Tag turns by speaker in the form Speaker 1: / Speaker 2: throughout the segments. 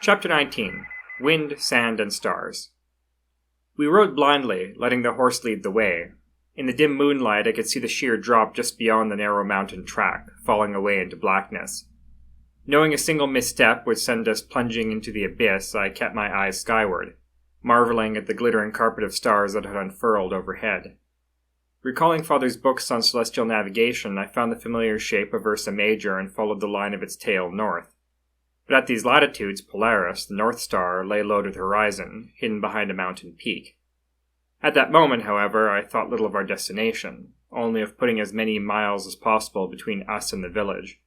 Speaker 1: Chapter 19. Wind, Sand, and Stars. We rode blindly, letting the horse lead the way. In the dim moonlight, I could see the sheer drop just beyond the narrow mountain track, falling away into blackness. Knowing a single misstep would send us plunging into the abyss, I kept my eyes skyward, marveling at the glittering carpet of stars that had unfurled overhead. Recalling Father's books on celestial navigation, I found the familiar shape of Ursa Major and followed the line of its tail north. But at these latitudes, Polaris, the North Star, lay low to the horizon, hidden behind a mountain peak. At that moment, however, I thought little of our destination, only of putting as many miles as possible between us and the village.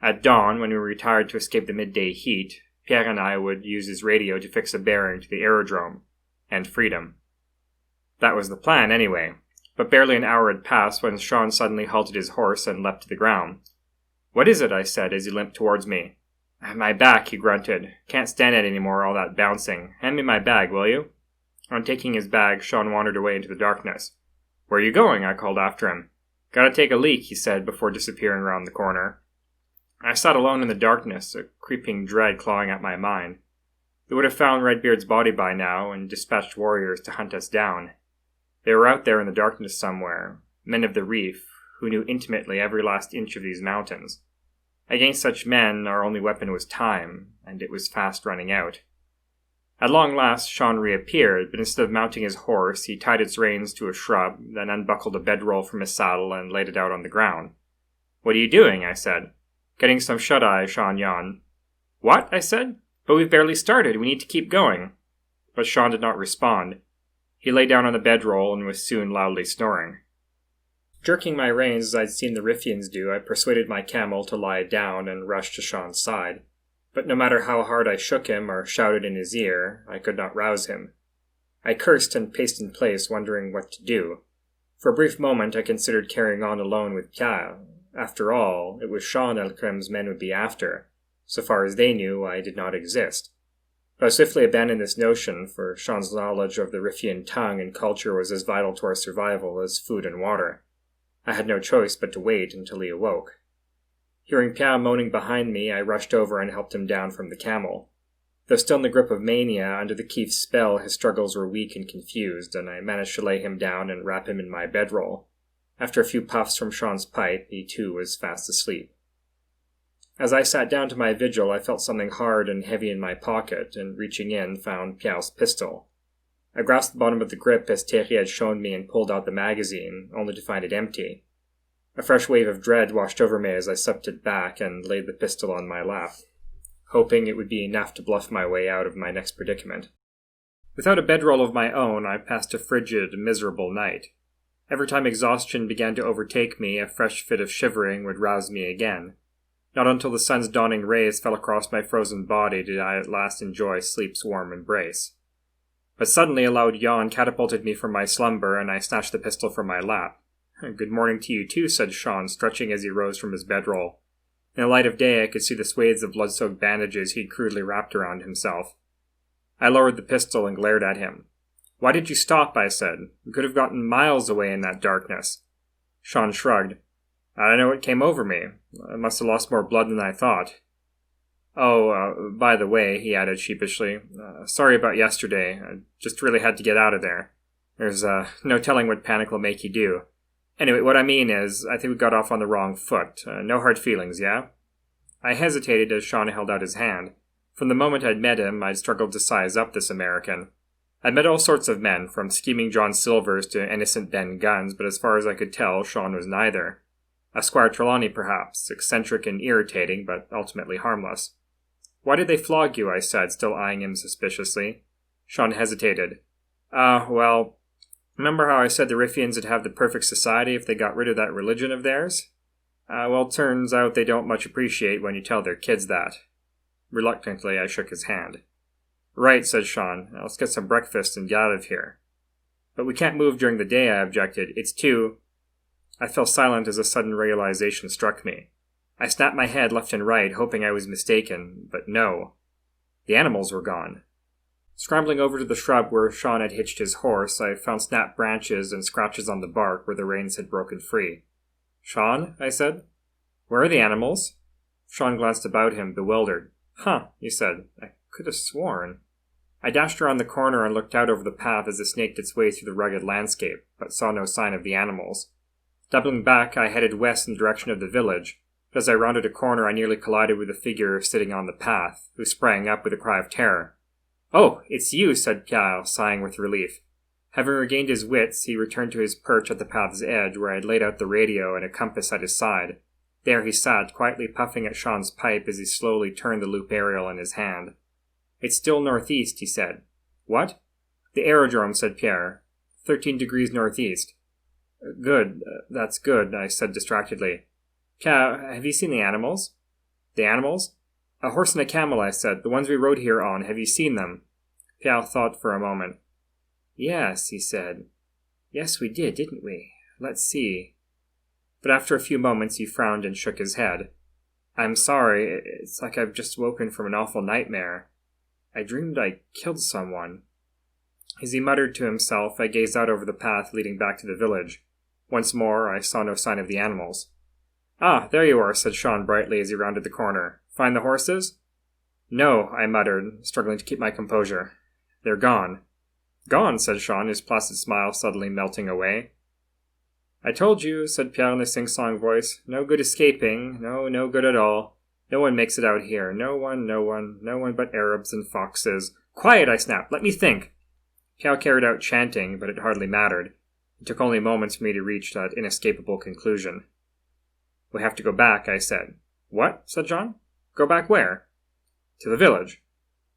Speaker 1: At dawn, when we retired to escape the midday heat, Pierre and I would use his radio to fix a bearing to the aerodrome, and freedom. That was the plan, anyway, but barely an hour had passed when Sean suddenly halted his horse and leapt to the ground. "What is it?" I said as he limped towards me. "My back," he grunted. "Can't stand it anymore, all that bouncing. Hand me my bag, will you?" On taking his bag, Sean wandered away into the darkness. "Where are you going?" I called after him. "Gotta take a leak," he said before disappearing round the corner. I sat alone in the darkness, a creeping dread clawing at my mind. They would have found Redbeard's body by now and dispatched warriors to hunt us down. They were out there in the darkness somewhere, men of the reef, who knew intimately every last inch of these mountains. Against such men, our only weapon was time, and it was fast running out. At long last, Sean reappeared, but instead of mounting his horse, he tied its reins to a shrub, then unbuckled a bedroll from his saddle and laid it out on the ground. "What are you doing?" I said. "Getting some shut-eye," Sean yawned. "What?" I said. "But we've barely started. We need to keep going." But Sean did not respond. He lay down on the bedroll and was soon loudly snoring. Jerking my reins as I'd seen the Riffians do, I persuaded my camel to lie down and rushed to Sean's side. But no matter how hard I shook him or shouted in his ear, I could not rouse him. I cursed and paced in place, wondering what to do. For a brief moment I considered carrying on alone with Pierre. After all, it was Sean Elcrem's men would be after. So far as they knew, I did not exist. But I swiftly abandoned this notion, for Sean's knowledge of the Riffian tongue and culture was as vital to our survival as food and water. I had no choice but to wait until he awoke. Hearing Pierre moaning behind me, I rushed over and helped him down from the camel. Though still in the grip of mania, under the Chief's spell, his struggles were weak and confused, and I managed to lay him down and wrap him in my bedroll. After a few puffs from Sean's pipe, he too was fast asleep. As I sat down to my vigil, I felt something hard and heavy in my pocket, and reaching in, found Pierre's pistol. I grasped the bottom of the grip as Thierry had shown me and pulled out the magazine, only to find it empty. A fresh wave of dread washed over me as I swept it back and laid the pistol on my lap, hoping it would be enough to bluff my way out of my next predicament. Without a bedroll of my own, I passed a frigid, miserable night. Every time exhaustion began to overtake me, a fresh fit of shivering would rouse me again. Not until the sun's dawning rays fell across my frozen body did I at last enjoy sleep's warm embrace. But suddenly a loud yawn catapulted me from my slumber, and I snatched the pistol from my lap. "Good morning to you too," said Sean, stretching as he rose from his bedroll. In the light of day I could see the swathes of blood-soaked bandages he'd crudely wrapped around himself. I lowered the pistol and glared at him. "Why did you stop?" I said. "We could have gotten miles away in that darkness." Sean shrugged. "I don't know what came over me. I must have lost more blood than I thought." "Oh, by the way," he added sheepishly, "sorry about yesterday. I just really had to get out of there. There's no telling what panic will make you do. Anyway, what I mean is, I think we got off on the wrong foot. No hard feelings, yeah?" I hesitated as Sean held out his hand. From the moment I'd met him, I'd struggled to size up this American. I'd met all sorts of men, from scheming John Silvers to innocent Ben Guns, but as far as I could tell, Sean was neither. A Squire Trelawney, perhaps, eccentric and irritating, but ultimately harmless. "Why did they flog you?" I said, still eyeing him suspiciously. Sean hesitated. Well, remember how I said the Riffians would have the perfect society if they got rid of that religion of theirs? Well, turns out they don't much appreciate when you tell their kids that." Reluctantly, I shook his hand. "Right," said Sean. "Let's get some breakfast and get out of here." "But we can't move during the day," I objected. "It's too—" I fell silent as a sudden realization struck me. I snapped my head left and right, hoping I was mistaken, but no. The animals were gone. Scrambling over to the shrub where Sean had hitched his horse, I found snapped branches and scratches on the bark where the reins had broken free. "Sean?" I said. "Where are the animals?" Sean glanced about him, bewildered. "Huh," he said. "I could have sworn. I dashed around the corner and looked out over the path as it snaked its way through the rugged landscape, but saw no sign of the animals. Doubling back, I headed west in the direction of the village, but as I rounded a corner I nearly collided with a figure sitting on the path, who sprang up with a cry of terror. "Oh, it's you," said Pierre, sighing with relief. Having regained his wits, he returned to his perch at the path's edge, where I had laid out the radio and a compass at his side. There he sat, quietly puffing at Sean's pipe as he slowly turned the loop aerial in his hand. "It's still northeast," he said. "What?" "The aerodrome," said Pierre. 13 degrees northeast. "Good, that's good," I said distractedly. "Pierre, have you seen the animals?" "The animals?" "A horse and a camel," I said. "The ones we rode here on. Have you seen them?" Pierre thought for a moment. "Yes," he said. "Yes, we did, didn't we? Let's see." But after a few moments he frowned and shook his head. "I'm sorry, it's like I've just woken from an awful nightmare. I dreamed I killed someone." As he muttered to himself, I gazed out over the path leading back to the village. Once more, I saw no sign of the animals. "Ah, there you are," said Sean brightly as he rounded the corner. "Find the horses?" "No," I muttered, struggling to keep my composure. "They're gone." "Gone," said Sean, his placid smile suddenly melting away. "I told you," said Pierre in a sing-song voice. "No good escaping. No good at all. No one makes it out here. No one but Arabs and foxes." "Quiet," I snapped. "Let me think." Pierre carried out chanting, but it hardly mattered. It took only moments for me to reach that inescapable conclusion. "We have to go back," I said. "What?" said John. "Go back where?" "To the village."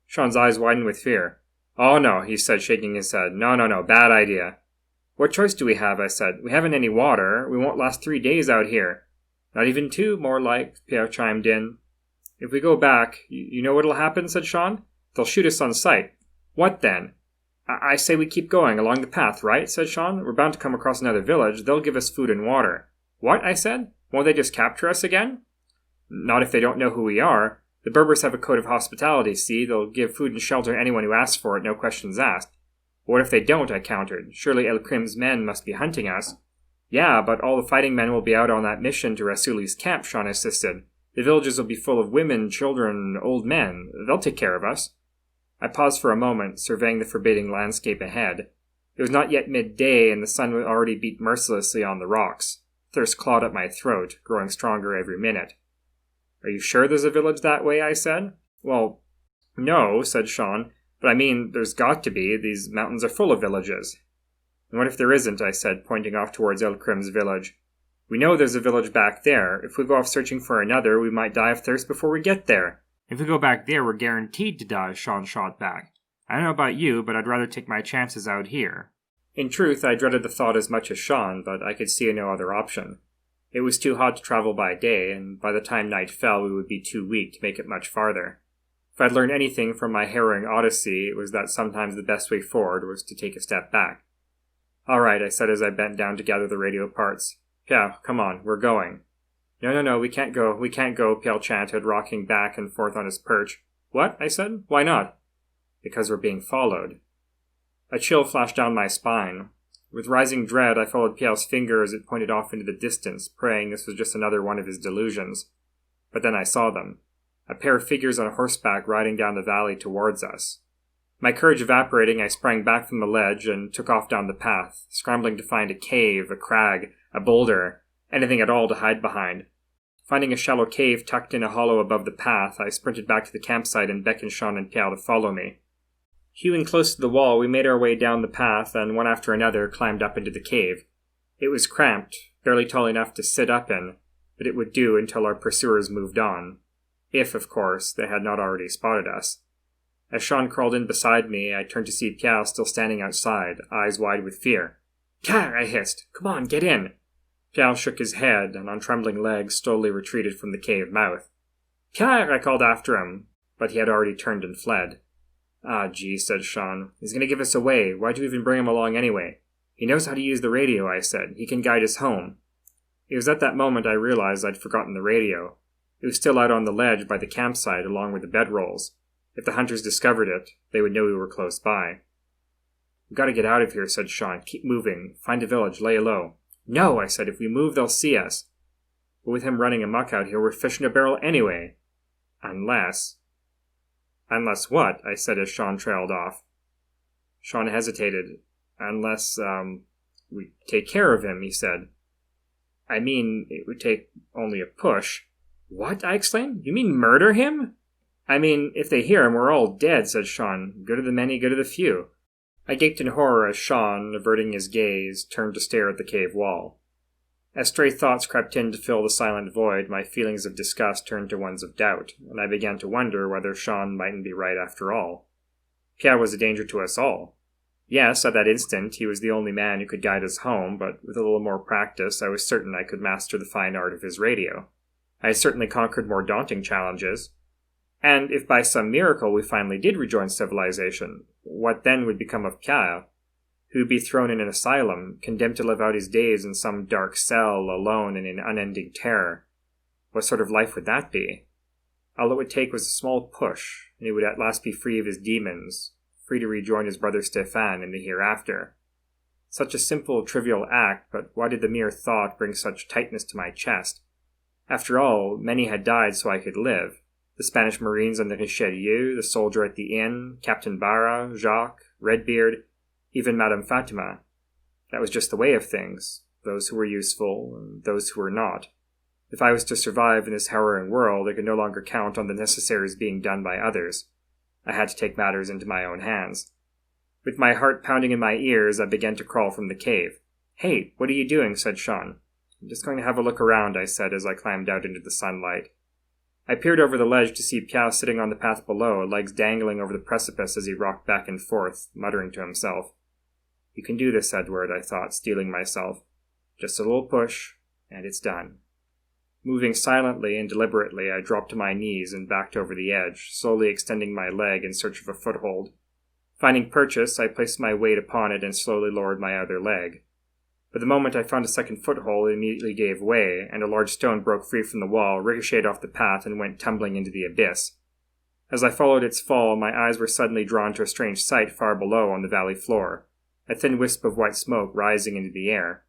Speaker 1: Sean's eyes widened with fear. "Oh no," he said, shaking his head. No, bad idea." "What choice do we have?" I said. "We haven't any water. We won't last 3 days out here." "Not even 2, more like," Pierre chimed in. "If we go back, you know what'll happen?" said Sean. "They'll shoot us on sight." "What then?" I say we keep going along the path, right?" said Sean. "We're bound to come across another village. They'll give us food and water." "What?" I said. "Won't they just capture us again?" "Not if they don't know who we are. The Berbers have a code of hospitality, see? They'll give food and shelter to anyone who asks for it, no questions asked." "What if they don't?" I countered. "Surely El Krim's men must be hunting us." "Yeah, but all the fighting men will be out on that mission to Rasuli's camp," Sean insisted. "The villages will be full of women, children, old men. They'll take care of us." I paused for a moment, surveying the forbidding landscape ahead. It was not yet midday, and the sun already beat mercilessly on the rocks. Thirst clawed at my throat, growing stronger every minute. "Are you sure there's a village that way?" I said. "Well, no," said Sean, "but I mean, there's got to be. These mountains are full of villages." "And what if there isn't?" I said, pointing off towards El Krim's village. "We know there's a village back there. If we go off searching for another, we might die of thirst before we get there." "If we go back there, we're guaranteed to die," Sean shot back. "I don't know about you, but I'd rather take my chances out here." In truth, I dreaded the thought as much as Sean, but I could see no other option. It was too hot to travel by day, and by the time night fell we would be too weak to make it much farther. If I'd learned anything from my harrowing odyssey, it was that sometimes the best way forward was to take a step back. "All right," I said as I bent down to gather the radio parts. "Pierre, come on, we're going." No, we can't go, Pierre chanted, rocking back and forth on his perch. "What?" I said. "Why not?" "Because we're being followed." A chill flashed down my spine. With rising dread, I followed Pierre's finger as it pointed off into the distance, praying this was just another one of his delusions. But then I saw them. A pair of figures on horseback riding down the valley towards us. My courage evaporating, I sprang back from the ledge and took off down the path, scrambling to find a cave, a crag, a boulder, anything at all to hide behind. Finding a shallow cave tucked in a hollow above the path, I sprinted back to the campsite and beckoned Sean and Pierre to follow me. Hewing close to the wall, we made our way down the path and one after another climbed up into the cave. It was cramped, barely tall enough to sit up in, but it would do until our pursuers moved on. If, of course, they had not already spotted us. As Sean crawled in beside me, I turned to see Pierre still standing outside, eyes wide with fear. "Pierre!" I hissed. "Come on, get in!" Pierre shook his head, and on trembling legs slowly retreated from the cave mouth. "Pierre!" I called after him, but he had already turned and fled. "Ah, gee," said Sean. "He's going to give us away. Why'd you even bring him along anyway?" "He knows how to use the radio," I said. "He can guide us home." It was at that moment I realized I'd forgotten the radio. It was still out on the ledge by the campsite along with the bedrolls. If the hunters discovered it, they would know we were close by. "We've got to get out of here," said Sean. "Keep moving. Find a village. Lay low." "No," I said. "If we move, they'll see us." "But with him running amok out here, we're fish in a barrel anyway." "Unless..." Unless what? I said as Sean trailed off. Sean hesitated. Unless, we take care of him, he said. I mean, it would take only a push. What? I exclaimed. You mean murder him? I mean, if they hear him, we're all dead, said Sean. Good of the many, good of the few. I gaped in horror as Sean, averting his gaze, turned to stare at the cave wall. As stray thoughts crept in to fill the silent void, my feelings of disgust turned to ones of doubt, and I began to wonder whether Sean mightn't be right after all. Pierre was a danger to us all. Yes, at that instant, he was the only man who could guide us home, but with a little more practice, I was certain I could master the fine art of his radio. I had certainly conquered more daunting challenges. And if by some miracle we finally did rejoin civilization, what then would become of Pierre? Who would be thrown in an asylum, condemned to live out his days in some dark cell, alone and in unending terror? What sort of life would that be? All it would take was a small push, and he would at last be free of his demons, free to rejoin his brother Stéphane in the hereafter. Such a simple, trivial act, but why did the mere thought bring such tightness to my chest? After all, many had died so I could live. The Spanish Marines on the Richelieu, the soldier at the inn, Captain Barra, Jacques, Redbeard, even Madame Fatima. That was just the way of things, those who were useful and those who were not. If I was to survive in this harrowing world, I could no longer count on the necessaries being done by others. I had to take matters into my own hands. With my heart pounding in my ears, I began to crawl from the cave. "Hey, what are you doing?" said Sean. "I'm just going to have a look around," I said as I climbed out into the sunlight. I peered over the ledge to see Pierre sitting on the path below, legs dangling over the precipice as he rocked back and forth, muttering to himself. "You can do this, Edward," I thought, steeling myself. "Just a little push, and it's done." Moving silently and deliberately, I dropped to my knees and backed over the edge, slowly extending my leg in search of a foothold. Finding purchase, I placed my weight upon it and slowly lowered my other leg. But the moment I found a second foothold, it immediately gave way, and a large stone broke free from the wall, ricocheted off the path, and went tumbling into the abyss. As I followed its fall, my eyes were suddenly drawn to a strange sight far below on the valley floor, a thin wisp of white smoke rising into the air.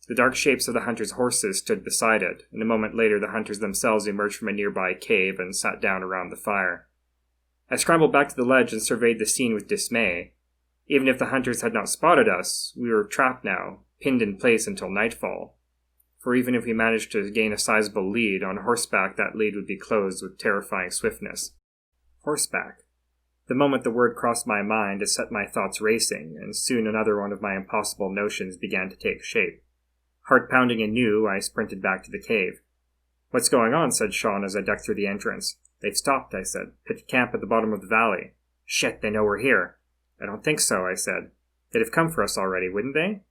Speaker 1: The dark shapes of the hunters' horses stood beside it, and a moment later the hunters themselves emerged from a nearby cave and sat down around the fire. I scrambled back to the ledge and surveyed the scene with dismay. Even if the hunters had not spotted us, we were trapped now, pinned in place until nightfall. For even if we managed to gain a sizable lead, on horseback that lead would be closed with terrifying swiftness. Horseback. The moment the word crossed my mind, it set my thoughts racing, and soon another one of my impossible notions began to take shape. Heart pounding anew, I sprinted back to the cave. "What's going on?" said Sean as I ducked through the entrance. "They've stopped," I said. "Pitched camp at the bottom of the valley." "Shit, they know we're here." "I don't think so," I said. "They'd have come for us already, wouldn't they?"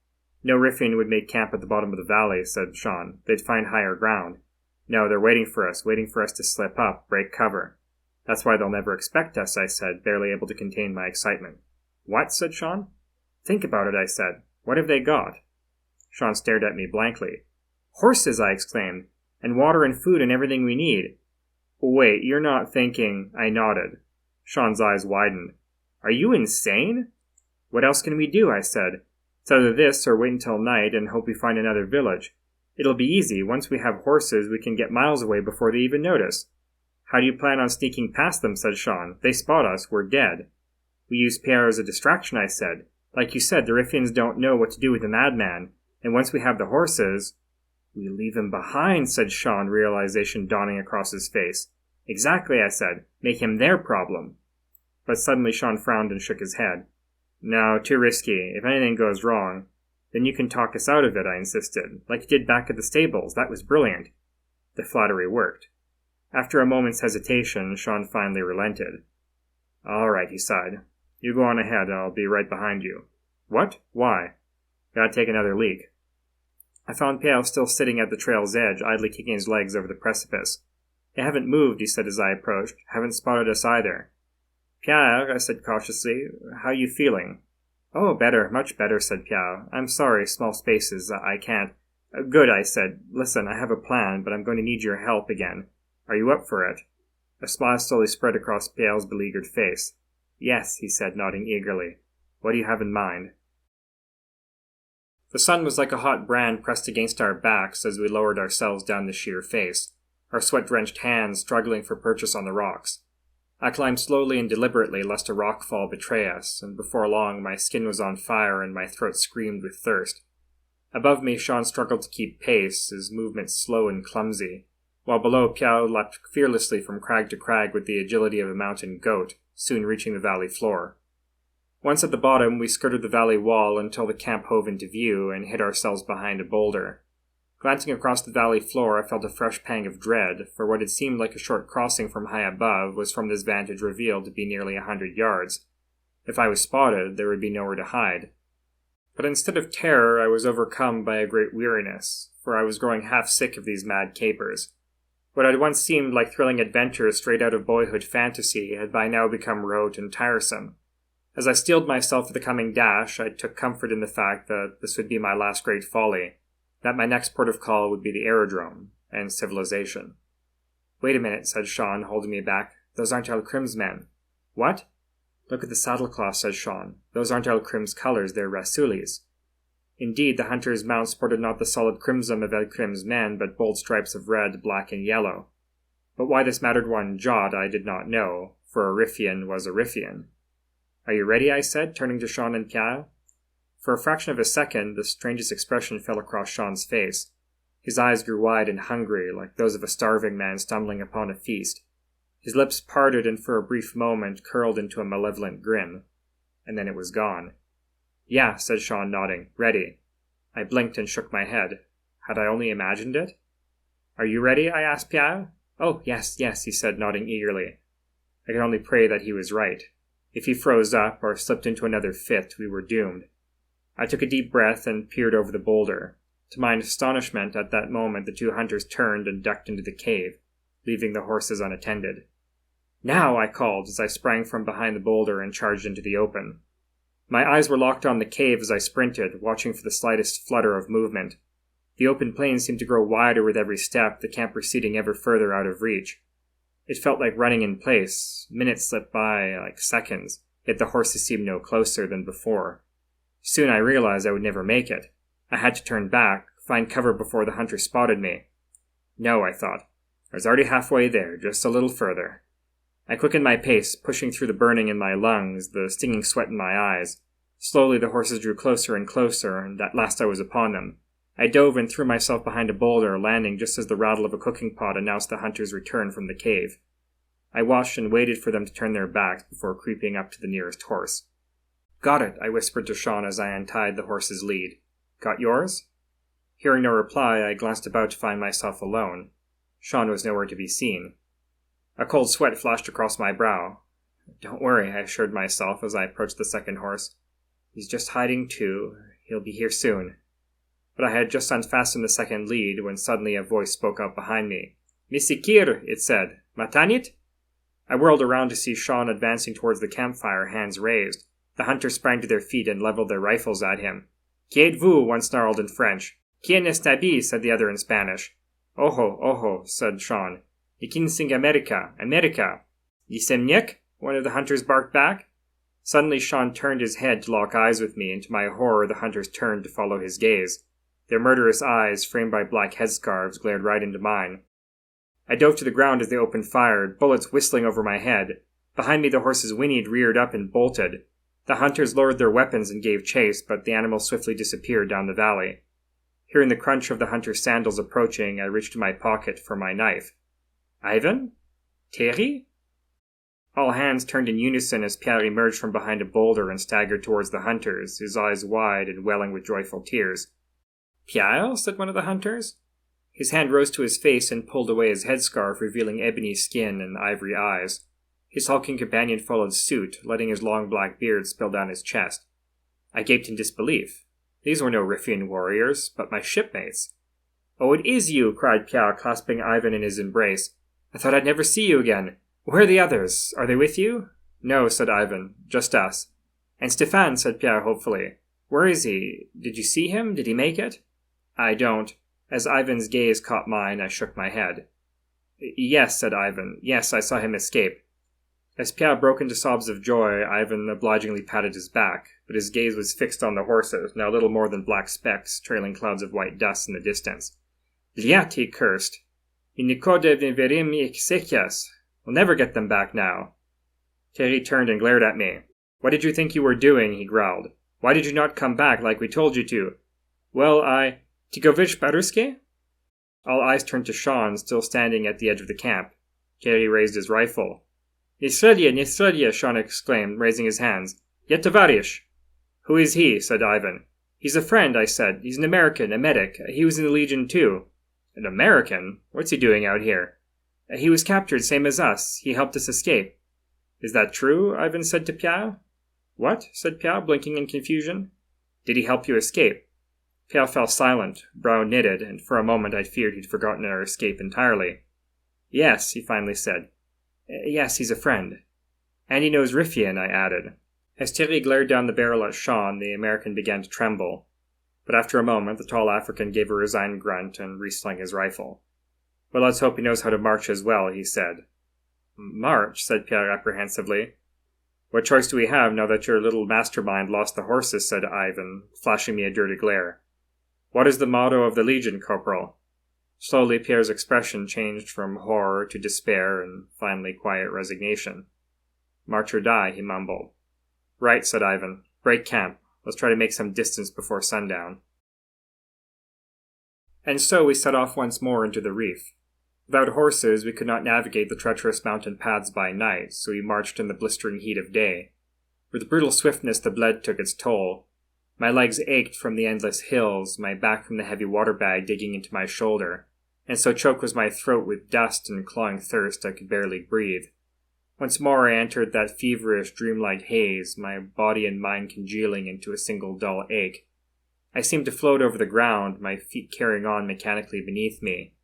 Speaker 1: "No ruffian would make camp at the bottom of the valley," said Sean. "They'd find higher ground." "No, they're waiting for us to slip up, break cover." "That's why they'll never expect us," I said, barely able to contain my excitement. "What?" said Sean. "Think about it," I said. "What have they got?" Sean stared at me blankly. "Horses," I exclaimed, "and water and food and everything we need." "Wait, you're not thinking—" I nodded. Sean's eyes widened. "Are you insane?" "What else can we do?" I said. "It's either this or wait until night and hope we find another village. It'll be easy. Once we have horses, we can get miles away before they even notice." "How do you plan on sneaking past them?" said Sean. "They spot us, we're dead." "We use Pierre as a distraction," I said. "Like you said, the Riffians don't know what to do with a madman. And once we have the horses—" "We leave him behind," said Sean, realization dawning across his face. "Exactly," I said. "Make him their problem." But suddenly Sean frowned and shook his head. "No, too risky. If anything goes wrong—" "Then you can talk us out of it," I insisted. "Like you did back at the stables. That was brilliant." The flattery worked. After a moment's hesitation, Sean finally relented. "All right," he sighed. "You go on ahead, and I'll be right behind you." "What? Why?" "Gotta take another leak." I found Pierre still sitting at the trail's edge, idly kicking his legs over the precipice. "They haven't moved," he said as I approached. "Haven't spotted us either." "Pierre," I said cautiously, "how you feeling?" "Oh, better, much better," said Pierre. "I'm sorry, small spaces, I can't—" "Good," I said. "Listen, I have a plan, but I'm going to need your help again. Are you up for it?" A smile slowly spread across Pierre's beleaguered face. "Yes," he said, nodding eagerly. "What do you have in mind?" The sun was like a hot brand pressed against our backs as we lowered ourselves down the sheer face, our sweat-drenched hands struggling for purchase on the rocks. I climbed slowly and deliberately lest a rockfall betray us, and before long my skin was on fire and my throat screamed with thirst. Above me, Sean struggled to keep pace, his movements slow and clumsy, while below Pierre leapt fearlessly from crag to crag with the agility of a mountain goat, soon reaching the valley floor. Once at the bottom, we skirted the valley wall until the camp hove into view and hid ourselves behind a boulder. Glancing across the valley floor, I felt a fresh pang of dread, for what had seemed like a short crossing from high above was from this vantage revealed to be nearly 100 yards. If I was spotted, there would be nowhere to hide. But instead of terror, I was overcome by a great weariness, for I was growing half sick of these mad capers. What had once seemed like thrilling adventures straight out of boyhood fantasy had by now become rote and tiresome. As I steeled myself for the coming dash, I took comfort in the fact that this would be my last great folly, that my next port of call would be the aerodrome, and civilization. "Wait a minute," said Sean, holding me back. "Those aren't Al-Krim's men." "What?" "Look at the saddlecloth," said Sean. "Those aren't Al-Krim's colors, they're Rasuli's." Indeed, the hunter's mount sported not the solid crimson of Al-Krim's men, but bold stripes of red, black, and yellow. But why this mattered one jot I did not know, for a Riffian was a Riffian. "Are you ready?" I said, turning to Sean and Pierre. For a fraction of a second, the strangest expression fell across Sean's face. His eyes grew wide and hungry, like those of a starving man stumbling upon a feast. His lips parted and for a brief moment curled into a malevolent grin. And then it was gone. "Yeah," said Sean, nodding. "Ready." I blinked and shook my head. Had I only imagined it? "Are you ready?" I asked Pierre. "Oh, yes, yes," he said, nodding eagerly. I could only pray that he was right. If he froze up or slipped into another fit, we were doomed. I took a deep breath and peered over the boulder. To my astonishment, at that moment the two hunters turned and ducked into the cave, leaving the horses unattended. "Now!" I called as I sprang from behind the boulder and charged into the open. My eyes were locked on the cave as I sprinted, watching for the slightest flutter of movement. The open plain seemed to grow wider with every step, the camp receding ever further out of reach. It felt like running in place. Minutes slipped by like seconds, yet the horses seemed no closer than before. Soon I realized I would never make it. I had to turn back, find cover before the hunter spotted me. No, I thought. I was already halfway there, just a little further. I quickened my pace, pushing through the burning in my lungs, the stinging sweat in my eyes. Slowly the horses drew closer and closer, and at last I was upon them. I dove and threw myself behind a boulder, landing just as the rattle of a cooking pot announced the hunter's return from the cave. I watched and waited for them to turn their backs before creeping up to the nearest horse. "Got it," I whispered to Sean as I untied the horse's lead. "Got yours?" Hearing no reply, I glanced about to find myself alone. Sean was nowhere to be seen. A cold sweat flashed across my brow. "Don't worry," I assured myself as I approached the second horse. "He's just hiding too. He'll be here soon." But I had just unfastened the second lead when suddenly a voice spoke up behind me. "Misikir," it said. "Matanit?" I whirled around to see Sean advancing towards the campfire, hands raised. The hunters sprang to their feet and leveled their rifles at him. "Qui êtes-vous?" one snarled in French. "Quien est abi?" said the other in Spanish. "Oho, oho," said Sean. "Ikin sing America, America." "Yisemniek?" one of the hunters barked back. Suddenly Sean turned his head to lock eyes with me, and to my horror the hunters turned to follow his gaze. Their murderous eyes, framed by black headscarves, glared right into mine. I dove to the ground as they opened fire, bullets whistling over my head. Behind me the horses whinnied, reared up, and bolted. The hunters lowered their weapons and gave chase, but the animals swiftly disappeared down the valley. Hearing the crunch of the hunter's sandals approaching, I reached to my pocket for my knife. "Ivan? Thierry?" All hands turned in unison as Pierre emerged from behind a boulder and staggered towards the hunters, his eyes wide and welling with joyful tears. "Pierre?" said one of the hunters. His hand rose to his face and pulled away his headscarf, revealing ebony skin and ivory eyes. His hulking companion followed suit, letting his long black beard spill down his chest. I gaped in disbelief. These were no Riffian warriors, but my shipmates. "Oh, it is you!" cried Pierre, clasping Ivan in his embrace. "I thought I'd never see you again. Where are the others? Are they with you?" "No," said Ivan. "Just us." "And Stéphane," said Pierre hopefully. "Where is he? Did you see him? Did he make it?" "I don't." As Ivan's gaze caught mine, I shook my head. "Yes," said Ivan. "Yes, I saw him escape." As Pierre broke into sobs of joy, Ivan obligingly patted his back, but his gaze was fixed on the horses, now little more than black specks, trailing clouds of white dust in the distance. "Liat," he cursed. "Inikode verim iksekias. We'll never get them back now." Thierry turned and glared at me. "What did you think you were doing?" he growled. "Why did you not come back like we told you to?" "Well, Tigovich Baruske?" All eyes turned to Sean, still standing at the edge of the camp. Thierry raised his rifle. Nisradia, Sean exclaimed, raising his hands. "Yet Tavarish!" "Who is he?" said Ivan. "He's a friend," I said. "He's an American, a medic. He was in the Legion too." "An American? What's he doing out here?" "He was captured, same as us. He helped us escape." "Is that true?" Ivan said to Pierre. "What?" said Pierre, blinking in confusion. "Did he help you escape?" Pierre fell silent, brow knitted, and for a moment I feared he'd forgotten our escape entirely. "Yes," he finally said. "Yes, he's a friend." "And he knows Riffian," I added. As Thierry glared down the barrel at Sean, the American began to tremble. But after a moment, the tall African gave a resigned grunt and reslung his rifle. "Well, let's hope he knows how to march as well," he said. "March?" said Pierre apprehensively. "What choice do we have now that your little mastermind lost the horses?" said Ivan, flashing me a dirty glare. "What is the motto of the Legion, Corporal?" Slowly Pierre's expression changed from horror to despair and finally quiet resignation. "March or die," he mumbled. "Right," said Ivan. "Break camp. Let's try to make some distance before sundown." And so we set off once more into the reef. Without horses, we could not navigate the treacherous mountain paths by night, so we marched in the blistering heat of day. With brutal swiftness, the blood took its toll. My legs ached from the endless hills, my back from the heavy water bag digging into my shoulder, and so choked was my throat with dust and clawing thirst I could barely breathe. Once more I entered that feverish, dreamlike haze, my body and mind congealing into a single dull ache. I seemed to float over the ground, my feet carrying on mechanically beneath me.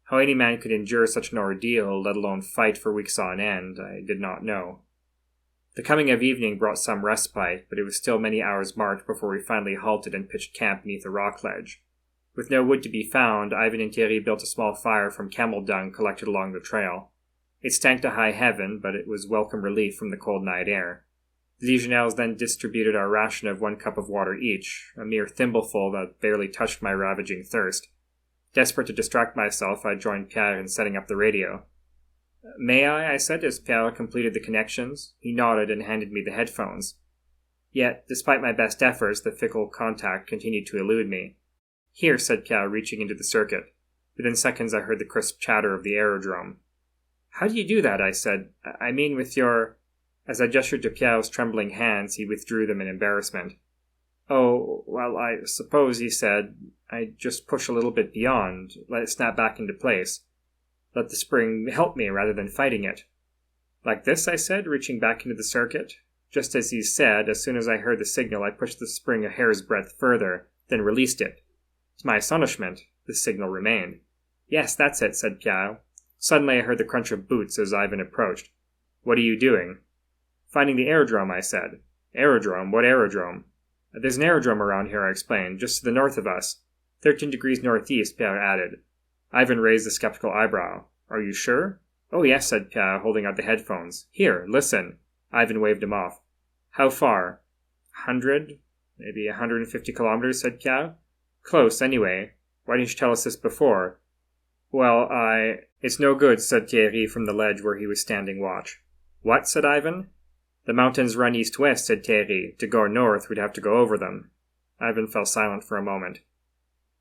Speaker 1: How any man could endure such an ordeal, let alone fight for weeks on end, I did not know. The coming of evening brought some respite, but it was still many hours' march before we finally halted and pitched camp beneath a rock ledge. With no wood to be found, Ivan and Thierry built a small fire from camel dung collected along the trail. It stank to high heaven, but it was welcome relief from the cold night air. The Legionnaires then distributed our ration of 1 cup of water each, a mere thimbleful that barely touched my ravaging thirst. Desperate to distract myself, I joined Pierre in setting up the radio. "May I said as Pierre completed the connections. He nodded and handed me the headphones. Yet, despite my best efforts, the fickle contact continued to elude me. "Here," said Pierre, reaching into the circuit. Within seconds I heard the crisp chatter of the aerodrome. "How do you do that?" I said. "I mean with your—" As I gestured to Pierre's trembling hands, he withdrew them in embarrassment. "Oh, well, I suppose," he said, "I just push a little bit beyond, let it snap back into place. Let the spring help me rather than fighting it." "Like this?" I said, reaching back into the circuit. Just as he said, as soon as I heard the signal, I pushed the spring a hair's breadth further, then released it. To my astonishment, the signal remained. "Yes, that's it," said Pierre. Suddenly I heard the crunch of boots as Ivan approached. "What are you doing?" "Finding the aerodrome," I said. "Aerodrome? What aerodrome?" "There's an aerodrome around here," I explained, "just to the north of us. 13 degrees northeast," Pierre added. Ivan raised a skeptical eyebrow. "Are you sure?" "Oh, yes," said Pierre, holding out the headphones. "Here, listen." Ivan waved him off. "How far?" 100, maybe 150 kilometers, said Pierre. "Close, anyway. Why didn't you tell us this before?" "Well, It's no good," said Thierry from the ledge where he was standing watch. "What?" said Ivan. "The mountains run east-west," said Thierry. "To go north, we'd have to go over them." Ivan fell silent for a moment.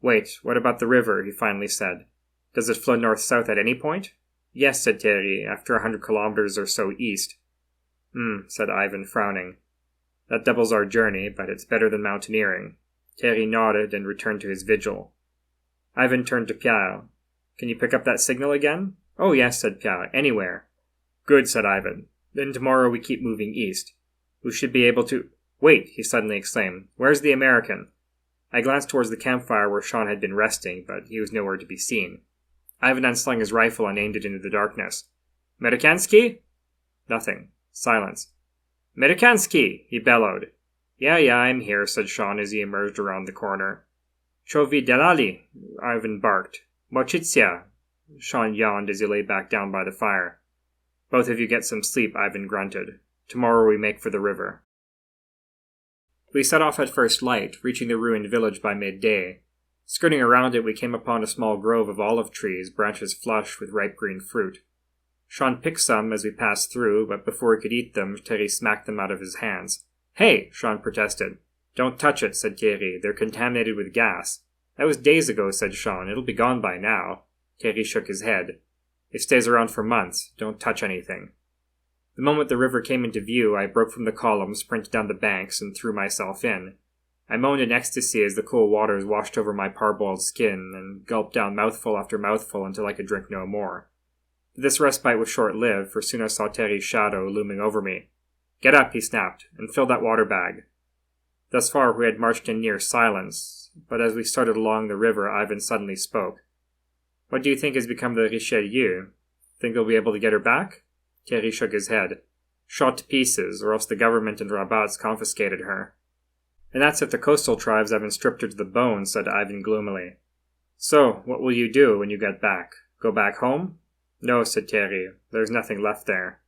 Speaker 1: "Wait, what about the river?" he finally said. "Does it flow north-south at any point?" "Yes," said Thierry, "after 100 kilometers or so east." Said Ivan, frowning. "That doubles our journey, but it's better than mountaineering." Thierry nodded and returned to his vigil. Ivan turned to Pierre. "Can you pick up that signal again?" "Oh, yes," said Pierre. "Anywhere." "Good," said Ivan. "Then tomorrow we keep moving east. We should be able to—" "Wait," he suddenly exclaimed. "Where's the American?" I glanced towards the campfire where Sean had been resting, but he was nowhere to be seen. Ivan unslung his rifle and aimed it into the darkness. "Amerikansky?" Nothing. Silence. "Amerikansky!" he bellowed. Yeah, I'm here," said Sean as he emerged around the corner. "Chovi delali," Ivan barked. "Mochitsia." Sean yawned as he lay back down by the fire. "Both of you get some sleep," Ivan grunted. "Tomorrow we make for the river." We set off at first light, reaching the ruined village by midday. Skirting around it, we came upon a small grove of olive trees, branches flush with ripe green fruit. Sean picked some as we passed through, but before he could eat them, Thierry smacked them out of his hands. "Hey!" Sean protested. "Don't touch it," said Thierry. "They're contaminated with gas." "That was days ago," said Sean. "It'll be gone by now." Thierry shook his head. "It stays around for months. Don't touch anything." The moment the river came into view, I broke from the column, sprinted down the banks, and threw myself in. I moaned in ecstasy as the cool waters washed over my parboiled skin, and gulped down mouthful after mouthful until I could drink no more. But this respite was short-lived, for soon I saw Thierry's shadow looming over me. "Get up," he snapped, "and fill that water bag." Thus far we had marched in near silence, but as we started along the river, Ivan suddenly spoke. "What do you think has become of the Richelieu? Think they'll be able to get her back?" Thierry shook his head. "Shot to pieces, or else the government and Rabat's confiscated her." "And that's if the coastal tribes haven't stripped her to the bone," said Ivan gloomily. "So, what will you do when you get back? Go back home?" "No," said Thierry. "There's nothing left there."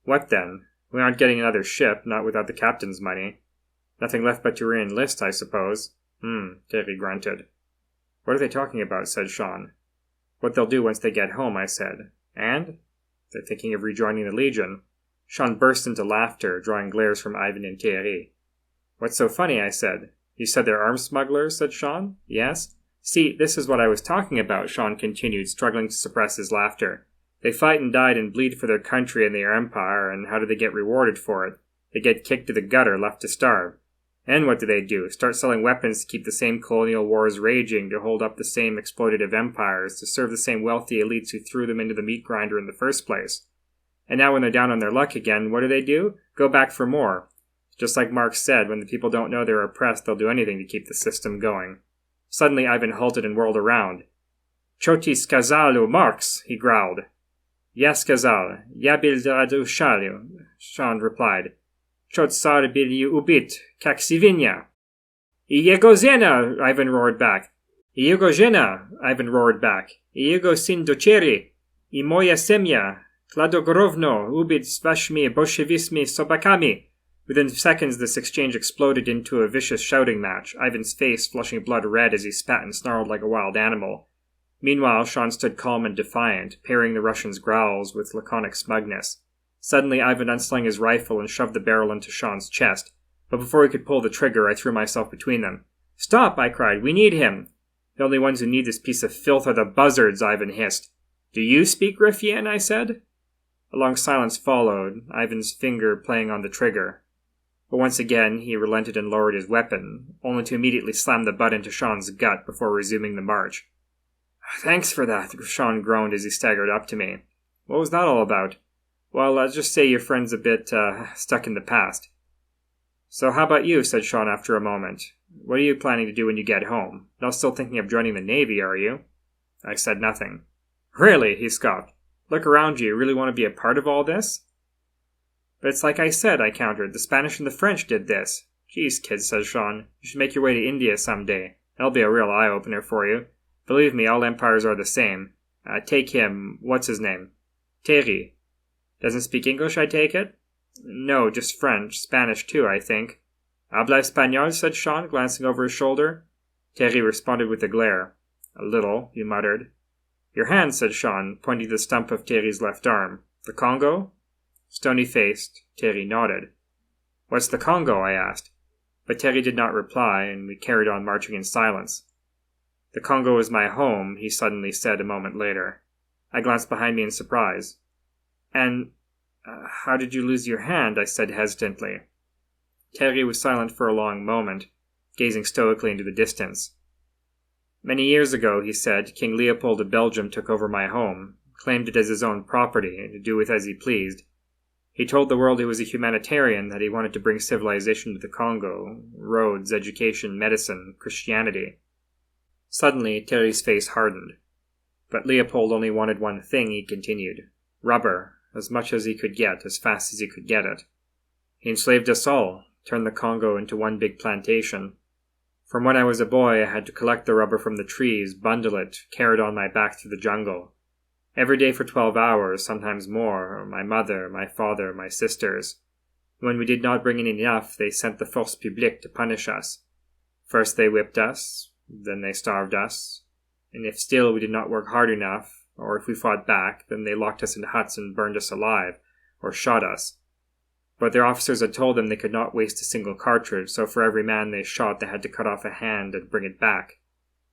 Speaker 1: "What then? We aren't getting another ship, not without the captain's money." "Nothing left but to re-enlist, I suppose." Thierry grunted. "What are they talking about?" said Sean. "What they'll do once they get home," I said. "And?" "They're thinking of rejoining the Legion." Sean burst into laughter, drawing glares from Ivan and Thierry. "What's so funny?" I said. "You said they're arms smugglers," said Sean. "Yes." "See, this is what I was talking about," Sean continued, struggling to suppress his laughter. "They fight and die and bleed for their country and their empire, and how do they get rewarded for it? They get kicked to the gutter, left to starve. And what do? Start selling weapons to keep the same colonial wars raging, to hold up the same exploitative empires, to serve the same wealthy elites who threw them into the meat grinder in the first place. And now when they're down on their luck again, what do? Go back for more. Just like Marx said, when the people don't know they're oppressed, they'll do anything to keep the system going." Suddenly Ivan halted and whirled around. "Choti skazalu, Marx!" he growled. "Ya skazal, ya bil radushalu," Sean replied. "Chot sar bil you ubit, kak sivinya." "Iego zena!" Ivan roared back. "Iego zena!" Ivan roared back. "Iego sin docheri! I moja semya! Kladogorovno, ubit svashmi bolshevismi sobakami!" Within seconds this exchange exploded into a vicious shouting match, Ivan's face flushing blood red as he spat and snarled like a wild animal. Meanwhile, Sean stood calm and defiant, parrying the Russian's growls with laconic smugness. Suddenly, Ivan unslung his rifle and shoved the barrel into Sean's chest, but before he could pull the trigger, I threw myself between them. "Stop!" I cried. "We need him!" "The only ones who need this piece of filth are the buzzards," Ivan hissed. "Do you speak Riffian?" I said. A long silence followed, Ivan's finger playing on the trigger. But once again, he relented and lowered his weapon, only to immediately slam the butt into Sean's gut before resuming the march. "Thanks for that," Sean groaned as he staggered up to me. "What was that all about?" "Well, let's just say your friend's a bit, stuck in the past." "So how about you?" said Sean after a moment. "What are you planning to do when you get home? Not still thinking of joining the Navy, are you?" I said nothing. "Really?" he scoffed. "Look around you. You really want to be a part of all this?" "But it's like I said," I countered. "The Spanish and the French did this." "Geez, kid," says Sean. "You should make your way to India someday. That'll be a real eye-opener for you. Believe me, all empires are the same. Take him, what's his name? Thierry. Doesn't speak English, I take it?" "No, just French. Spanish, too, I think." "Habla español?" said Sean, glancing over his shoulder. Thierry responded with a glare. "A little," he muttered. "Your hand," said Sean, pointing to the stump of Thierry's left arm. "The Congo?" Stony-faced, Thierry nodded. "What's the Congo?" I asked. But Thierry did not reply, and we carried on marching in silence. "The Congo is my home," he suddenly said a moment later. I glanced behind me in surprise. "And how did you lose your hand?" I said hesitantly. Thierry was silent for a long moment, gazing stoically into the distance. "Many years ago," he said, "King Leopold of Belgium took over my home, claimed it as his own property, to do with as he pleased. He told the world he was a humanitarian, that he wanted to bring civilization to the Congo, roads, education, medicine, Christianity." Suddenly, Thierry's face hardened. "But Leopold only wanted one thing," he continued. "Rubber, as much as he could get, as fast as he could get it. He enslaved us all, turned the Congo into one big plantation. From when I was a boy, I had to collect the rubber from the trees, bundle it, carry it on my back through the jungle. Every day for 12 hours, sometimes more, my mother, my father, my sisters. When we did not bring in enough, they sent the force publique to punish us. First they whipped us, then they starved us, and if still we did not work hard enough, or if we fought back, then they locked us in huts and burned us alive, or shot us. But their officers had told them they could not waste a single cartridge, so for every man they shot they had to cut off a hand and bring it back.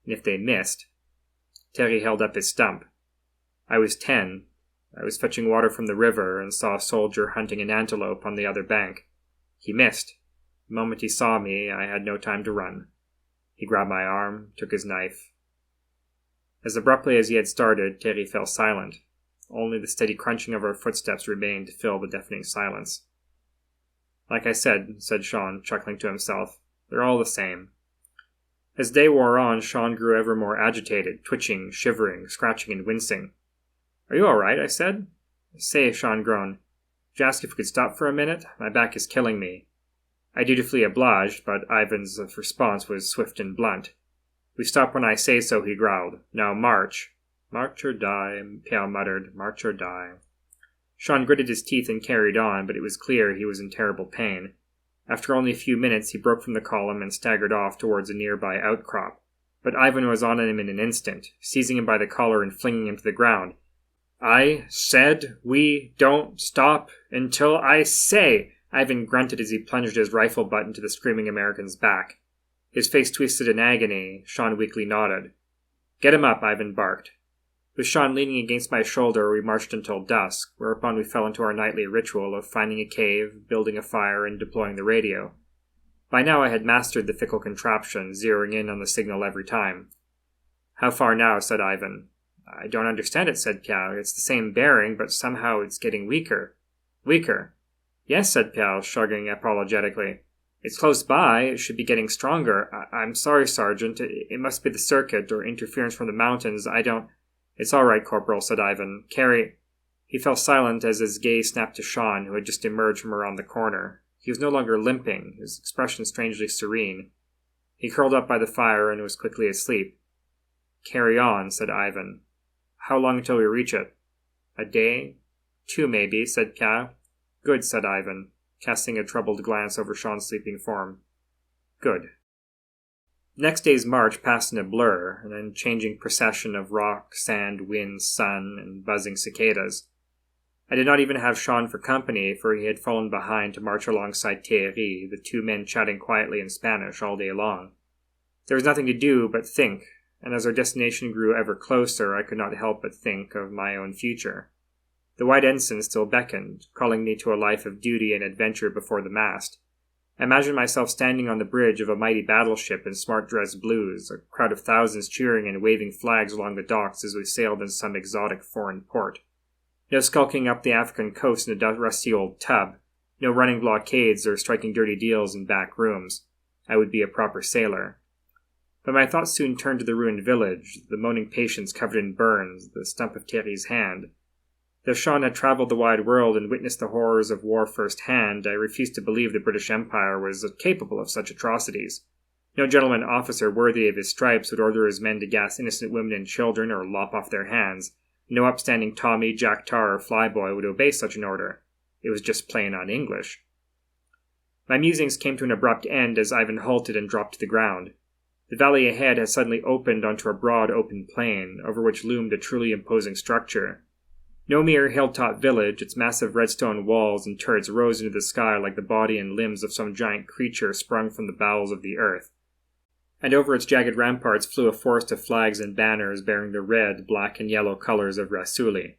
Speaker 1: And if they missed... Terry held up his stump. I was 10. I was fetching water from the river and saw a soldier hunting an antelope on the other bank. He missed. The moment he saw me, I had no time to run. He grabbed my arm, took his knife. As abruptly as he had started, Terry fell silent. Only the steady crunching of our footsteps remained to fill the deafening silence. Like I said Sean, chuckling to himself, they're all the same. As day wore on, Sean grew ever more agitated, twitching, shivering, scratching, and wincing. Are you all right? I said. Say, Sean groaned. Did you ask if we could stop for a minute? My back is killing me. I dutifully obliged, but Ivan's response was swift and blunt. We stop when I say so, he growled. Now march. March or die, Pierre muttered. March or die. Sean gritted his teeth and carried on, but it was clear he was in terrible pain. After only a few minutes, he broke from the column and staggered off towards a nearby outcrop. But Ivan was on him in an instant, seizing him by the collar and flinging him to the ground. I said we don't stop until I say, Ivan grunted as he plunged his rifle butt into the screaming American's back. His face twisted in agony. Sean weakly nodded. Get him up, Ivan barked. With Sean leaning against my shoulder, we marched until dusk, whereupon we fell into our nightly ritual of finding a cave, building a fire, and deploying the radio. By now I had mastered the fickle contraption, zeroing in on the signal every time. How far now? Said Ivan. I don't understand it, said Pierre. It's the same bearing, but somehow it's getting weaker. Weaker? Yes, said Pierre, shrugging apologetically. It's close by. It should be getting stronger. I'm sorry, Sergeant. It must be the circuit, or interference from the mountains. I don't... It's all right, Corporal, said Ivan. Carry... He fell silent as his gaze snapped to Sean, who had just emerged from around the corner. He was no longer limping, his expression strangely serene. He curled up by the fire and was quickly asleep. Carry on, said Ivan. How long until we reach it? A day? 2, maybe, said Pierre. Good, said Ivan, casting a troubled glance over Sean's sleeping form. Good. Next day's march passed in a blur, an unchanging procession of rock, sand, wind, sun, and buzzing cicadas. I did not even have Sean for company, for he had fallen behind to march alongside Thierry, the 2 men chatting quietly in Spanish all day long. There was nothing to do but think, and as our destination grew ever closer, I could not help but think of my own future. The white ensign still beckoned, calling me to a life of duty and adventure before the mast. I imagined myself standing on the bridge of a mighty battleship in smart-dressed blues, a crowd of thousands cheering and waving flags along the docks as we sailed in some exotic foreign port. No skulking up the African coast in a rusty old tub, no running blockades or striking dirty deals in back rooms. I would be a proper sailor. But my thoughts soon turned to the ruined village, the moaning patients covered in burns, the stump of Thierry's hand. Though Sean had travelled the wide world and witnessed the horrors of war firsthand, I refused to believe the British Empire was capable of such atrocities. No gentleman officer worthy of his stripes would order his men to gas innocent women and children or lop off their hands. No upstanding Tommy, Jack Tar, or Flyboy would obey such an order. It was just plain un-English. My musings came to an abrupt end as Ivan halted and dropped to the ground. The valley ahead had suddenly opened onto a broad open plain, over which loomed a truly imposing structure. No mere hilltop village, its massive redstone walls and turrets rose into the sky like the body and limbs of some giant creature sprung from the bowels of the earth. And over its jagged ramparts flew a forest of flags and banners bearing the red, black, and yellow colors of Rasuli.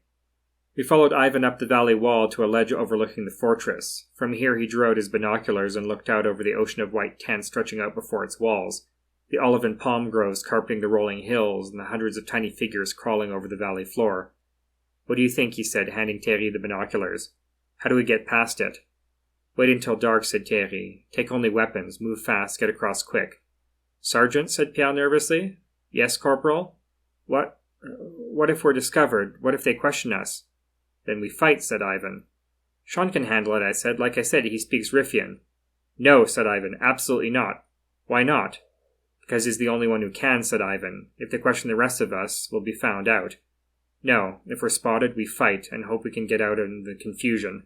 Speaker 1: We followed Ivan up the valley wall to a ledge overlooking the fortress. From here he drew out his binoculars and looked out over the ocean of white tents stretching out before its walls, the olive and palm groves carpeting the rolling hills, and the hundreds of tiny figures crawling over the valley floor. What do you think? He said, handing Thierry the binoculars. How do we get past it? Wait until dark, said Thierry. Take only weapons. Move fast. Get across quick. Sergeant, said Pierre nervously. Yes, Corporal? What if we're discovered? What if they question us? Then we fight, said Ivan. Sean can handle it, I said. Like I said, he speaks Riffian. No, said Ivan. Absolutely not. Why not? Because he's the only one who can, said Ivan. If they question the rest of us, we'll be found out. No, if we're spotted, we fight, and hope we can get out in the confusion.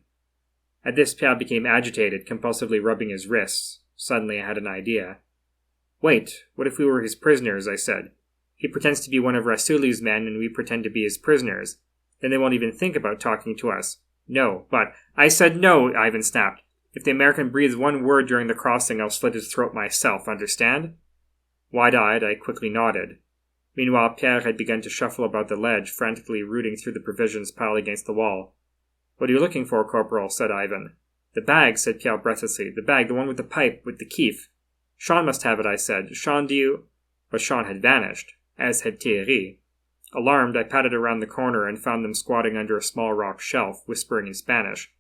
Speaker 1: At this, Pierre became agitated, compulsively rubbing his wrists. Suddenly I had an idea. Wait, what if we were his prisoners, I said. He pretends to be one of Rasuli's men, and we pretend to be his prisoners. Then they won't even think about talking to us. No, but— I said no, Ivan snapped. If the American breathes one word during the crossing, I'll slit his throat myself, understand? Wide-eyed, I quickly nodded. Meanwhile, Pierre had begun to shuffle about the ledge, frantically rooting through the provisions piled against the wall. What are you looking for, Corporal? Said Ivan. The bag, said Pierre breathlessly. The bag, the one with the pipe, with the keef. Sean must have it, I said. Sean, do you— But Sean had vanished, as had Thierry. Alarmed, I patted around the corner and found them squatting under a small rock shelf, whispering in Spanish.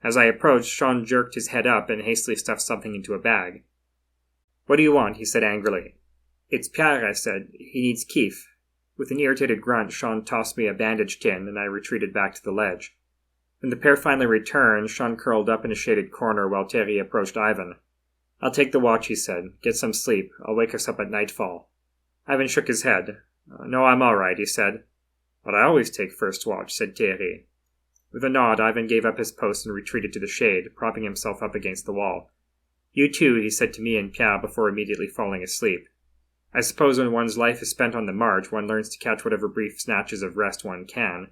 Speaker 1: As I approached, Sean jerked his head up and hastily stuffed something into a bag. What do you want? He said angrily. It's Pierre, I said. He needs keef. With an irritated grunt, Sean tossed me a bandage tin, and I retreated back to the ledge. When the pair finally returned, Sean curled up in a shaded corner while Thierry approached Ivan. I'll take the watch, he said. Get some sleep. I'll wake us up at nightfall. Ivan shook his head. No, I'm all right, he said. But I always take first watch, said Thierry. With a nod, Ivan gave up his post and retreated to the shade, propping himself up against the wall. You too, he said to me and Pierre before immediately falling asleep. I suppose when one's life is spent on the march, one learns to catch whatever brief snatches of rest one can.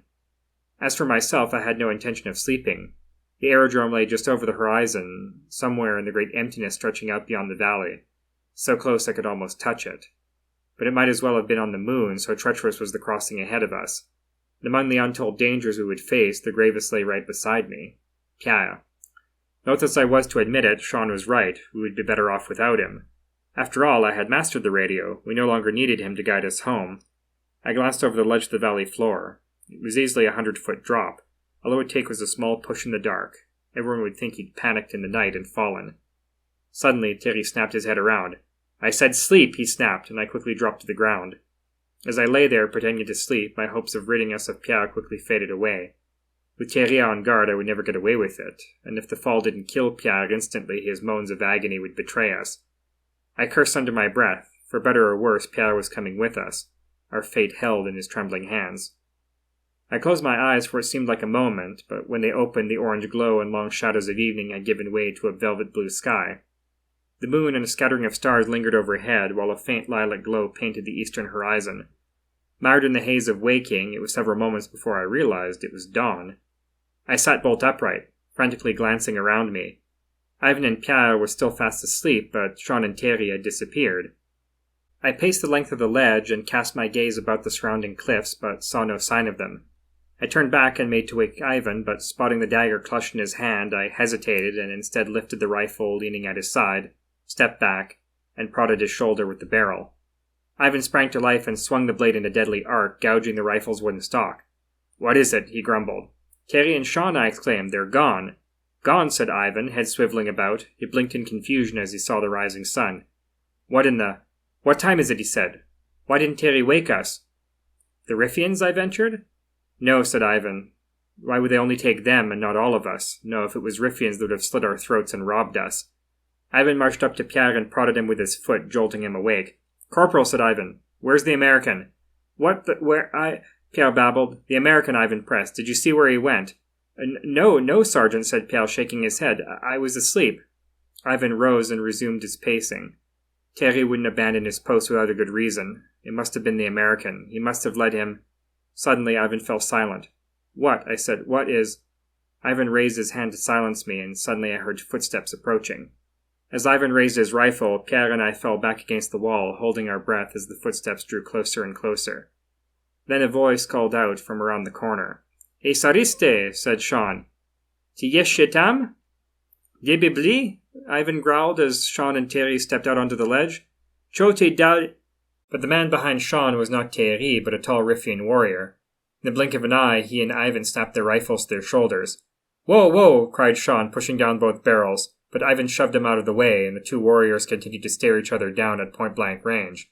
Speaker 1: As for myself, I had no intention of sleeping. The aerodrome lay just over the horizon, somewhere in the great emptiness stretching out beyond the valley, so close I could almost touch it. But it might as well have been on the moon, so treacherous was the crossing ahead of us. And among the untold dangers we would face, the gravest lay right beside me. Pierre. Loath I was to admit it, Sean was right. We would be better off without him. After all, I had mastered the radio. We no longer needed him to guide us home. I glanced over the ledge of the valley floor. It was easily 100-foot drop. All it would take was a small push in the dark. Everyone would think he'd panicked in the night and fallen. Suddenly, Thierry snapped his head around. I said sleep, he snapped, and I quickly dropped to the ground. As I lay there, pretending to sleep, my hopes of ridding us of Pierre quickly faded away. With Thierry on guard, I would never get away with it, and if the fall didn't kill Pierre instantly, his moans of agony would betray us. I cursed under my breath. For better or worse, Pierre was coming with us, our fate held in his trembling hands. I closed my eyes for it seemed like a moment, but when they opened, the orange glow and long shadows of evening had given way to a velvet blue sky. The moon and a scattering of stars lingered overhead, while a faint lilac glow painted the eastern horizon. Mired in the haze of waking, it was several moments before I realized it was dawn. I sat bolt upright, frantically glancing around me. Ivan and Pierre were still fast asleep, but Sean and Thierry had disappeared. I paced the length of the ledge and cast my gaze about the surrounding cliffs, but saw no sign of them. I turned back and made to wake Ivan, but spotting the dagger clutched in his hand, I hesitated and instead lifted the rifle leaning at his side, stepped back, and prodded his shoulder with the barrel. Ivan sprang to life and swung the blade in a deadly arc, gouging the rifle's wooden stock. What is it? He grumbled. Thierry and Sean, I exclaimed. They're gone. Gone, said Ivan, head swiveling about. He blinked in confusion as he saw the rising sun. What time is it? He said. Why didn't Thierry wake us? The Riffians? I ventured. No, said Ivan. Why would they only take them and not all of us? No, if it was Riffians, they would have slit our throats and robbed us. Ivan marched up to Pierre and prodded him with his foot, jolting him awake. Corporal, said Ivan. Where's the American? Pierre babbled. The American, Ivan pressed. Did you see where he went? No, Sergeant, said Pierre, shaking his head. I was asleep. Ivan rose and resumed his pacing. Thierry wouldn't abandon his post without a good reason. It must have been the American. He must have led him. Suddenly, Ivan fell silent. What? I said. What is— Ivan raised his hand to silence me, and suddenly I heard footsteps approaching. As Ivan raised his rifle, Pierre and I fell back against the wall, holding our breath as the footsteps drew closer and closer. Then a voice called out from around the corner. "Hey, sariste," said Sean. "T'y shitam?" "Debibli?" Ivan growled as Sean and Thierry stepped out onto the ledge. "Chote dal—" But the man behind Sean was not Thierry, but a tall Riffian warrior. In the blink of an eye, he and Ivan snapped their rifles to their shoulders. "Whoa, whoa!" cried Sean, pushing down both barrels, but Ivan shoved him out of the way, and the two warriors continued to stare each other down at point-blank range.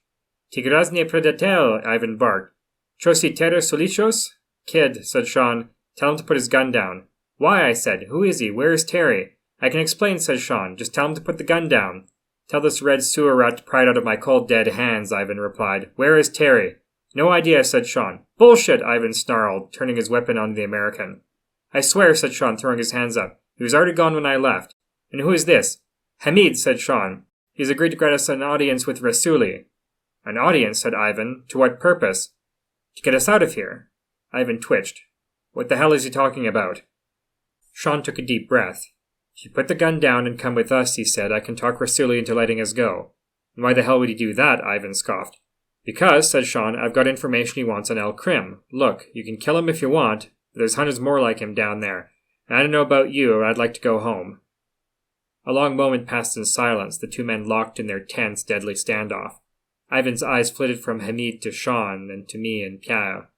Speaker 1: "Tigrazne predatel," Ivan barked. "Chosi terra solichos?" "Kid," said Sean. "Tell him to put his gun down." "Why?" I said. "Who is he? Where is Terry?" "I can explain," said Sean. "Just tell him to put the gun down." "Tell this red sewer rat to pry it out of my cold dead hands," Ivan replied. "Where is Terry?" "No idea," said Sean. "Bullshit," Ivan snarled, turning his weapon on the American. "I swear," said Sean, throwing his hands up. "He was already gone when I left." "And who is this?" "Hamid," said Sean. "He's agreed to grant us an audience with Rasuli." An audience, said Ivan. To what purpose? To get us out of here. Ivan twitched. What the hell is he talking about? Sean took a deep breath. If you put the gun down and come with us, he said, I can talk Rasuli into letting us go. And why the hell would he do that? Ivan scoffed. Because, said Sean, I've got information he wants on El Krim. Look, you can kill him if you want, but there's hundreds more like him down there. And I don't know about you, I'd like to go home. A long moment passed in silence, the two men locked in their tense, deadly standoff. Ivan's eyes flitted from Hamid to Sean, then to me and Pierre.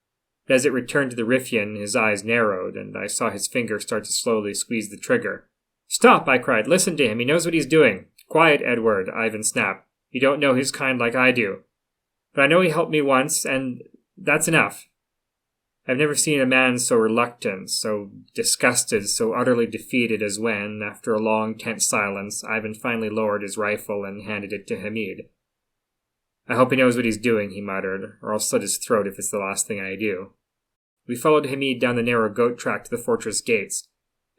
Speaker 1: But as it returned to the Riffian, his eyes narrowed, and I saw his finger start to slowly squeeze the trigger. Stop, I cried. Listen to him. He knows what he's doing. Quiet, Edward, Ivan snapped. You don't know his kind like I do. But I know he helped me once, and that's enough. I've never seen a man so reluctant, so disgusted, so utterly defeated as when, after a long, tense silence, Ivan finally lowered his rifle and handed it to Hamid. I hope he knows what he's doing, he muttered, or I'll slit his throat if it's the last thing I do. We followed Hamid down the narrow goat track to the fortress gates.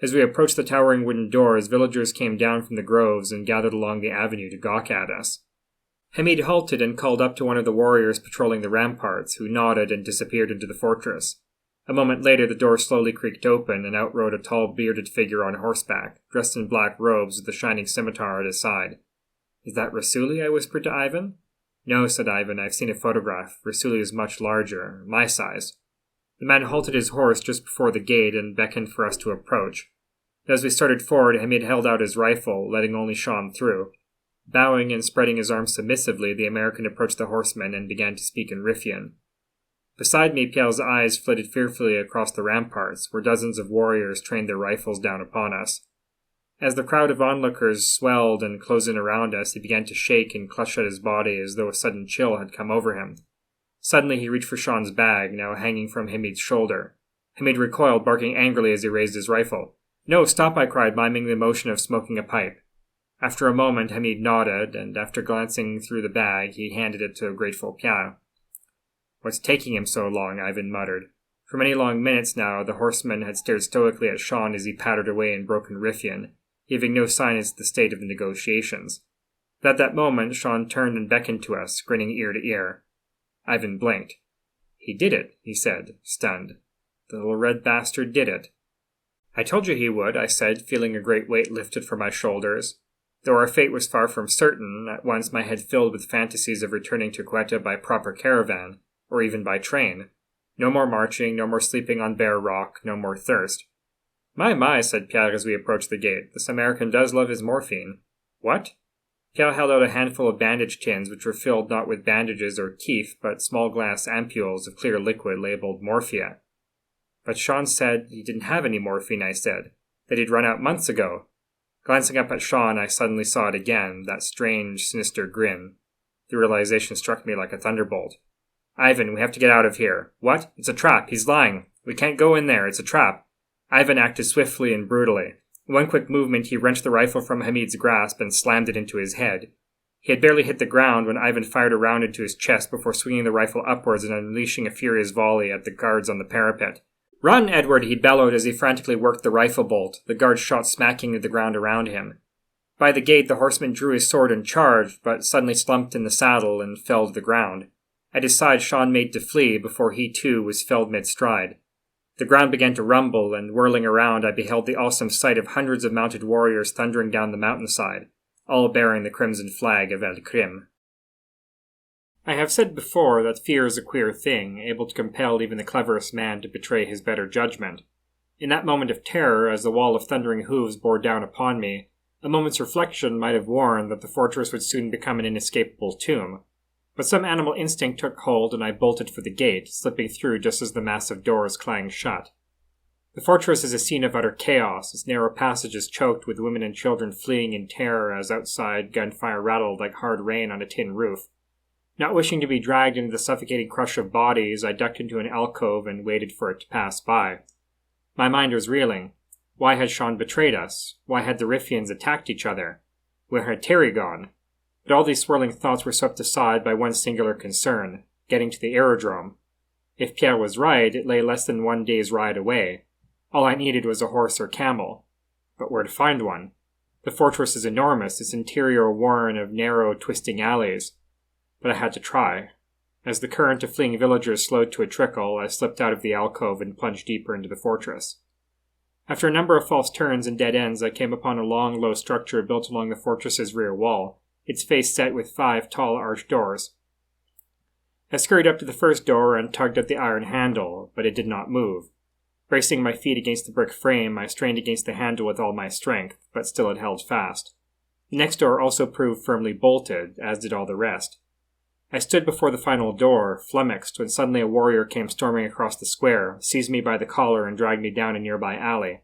Speaker 1: As we approached the towering wooden doors, villagers came down from the groves and gathered along the avenue to gawk at us. Hamid halted and called up to one of the warriors patrolling the ramparts, who nodded and disappeared into the fortress. A moment later, the door slowly creaked open, and out rode a tall, bearded figure on horseback, dressed in black robes with a shining scimitar at his side. Is that Rasuli? I whispered to Ivan. No, said Ivan, I've seen a photograph. Rasuli is much larger, my size. The man halted his horse just before the gate and beckoned for us to approach. As we started forward, Hamid held out his rifle, letting only Sean through. Bowing and spreading his arms submissively, the American approached the horseman and began to speak in Riffian. Beside me, Pierre's eyes flitted fearfully across the ramparts, where dozens of warriors trained their rifles down upon us. As the crowd of onlookers swelled and closed in around us, he began to shake and clutch at his body as though a sudden chill had come over him. Suddenly he reached for Sean's bag, now hanging from Hamid's shoulder. Hamid recoiled, barking angrily as he raised his rifle. No, stop, I cried, miming the motion of smoking a pipe. After a moment, Hamid nodded, and after glancing through the bag, he handed it to a grateful Pierre. What's taking him so long? Ivan muttered. For many long minutes now, the horseman had stared stoically at Sean as he pattered away in broken Riffian, giving no sign as to the state of the negotiations. But at that moment, Sean turned and beckoned to us, grinning ear to ear. Ivan blinked. He did it, he said, stunned. The little red bastard did it. I told you he would, I said, feeling a great weight lifted from my shoulders. Though our fate was far from certain, at once my head filled with fantasies of returning to Quetta by proper caravan, or even by train. No more marching, no more sleeping on bare rock, no more thirst. My, said Pierre as we approached the gate. This American does love his morphine. What? Pierre held out a handful of bandage tins, which were filled not with bandages or keef, but small glass ampules of clear liquid labeled morphia. But Sean said he didn't have any morphine, I said. That he'd run out months ago. Glancing up at Sean, I suddenly saw it again, that strange, sinister grin. The realization struck me like a thunderbolt. Ivan, we have to get out of here. What? It's a trap. He's lying. We can't go in there. It's a trap. Ivan acted swiftly and brutally. In one quick movement, he wrenched the rifle from Hamid's grasp and slammed it into his head. He had barely hit the ground when Ivan fired a round into his chest before swinging the rifle upwards and unleashing a furious volley at the guards on the parapet. Run, Edward, he bellowed as he frantically worked the rifle bolt, the guards shot smacking to the ground around him. By the gate, the horseman drew his sword and charged, but suddenly slumped in the saddle and fell to the ground. At his side, Sean made to flee before he, too, was felled mid-stride. The ground began to rumble, and whirling around, I beheld the awesome sight of hundreds of mounted warriors thundering down the mountainside, all bearing the crimson flag of El Krim. I have said before that fear is a queer thing, able to compel even the cleverest man to betray his better judgment. In that moment of terror, as the wall of thundering hooves bore down upon me, a moment's reflection might have warned that the fortress would soon become an inescapable tomb. But some animal instinct took hold, and I bolted for the gate, slipping through just as the massive doors clanged shut. The fortress is a scene of utter chaos, its narrow passages choked with women and children fleeing in terror as outside gunfire rattled like hard rain on a tin roof. Not wishing to be dragged into the suffocating crush of bodies, I ducked into an alcove and waited for it to pass by. My mind was reeling. Why had Sean betrayed us? Why had the Riffians attacked each other? Where had Terry gone? But all these swirling thoughts were swept aside by one singular concern, getting to the aerodrome. If Pierre was right, it lay less than 1 day's ride away. All I needed was a horse or camel. But where to find one? The fortress is enormous, its interior worn of narrow, twisting alleys. but I had to try. As the current of fleeing villagers slowed to a trickle, I slipped out of the alcove and plunged deeper into the fortress. After a number of false turns and dead ends, I came upon a long, low structure built along the fortress's rear wall, its face set with 5 tall arched doors. I scurried up to the first door and tugged at the iron handle, but it did not move. Bracing my feet against the brick frame, I strained against the handle with all my strength, but still it held fast. The next door also proved firmly bolted, as did all the rest. I stood before the final door, flummoxed, when suddenly a warrior came storming across the square, seized me by the collar, and dragged me down a nearby alley.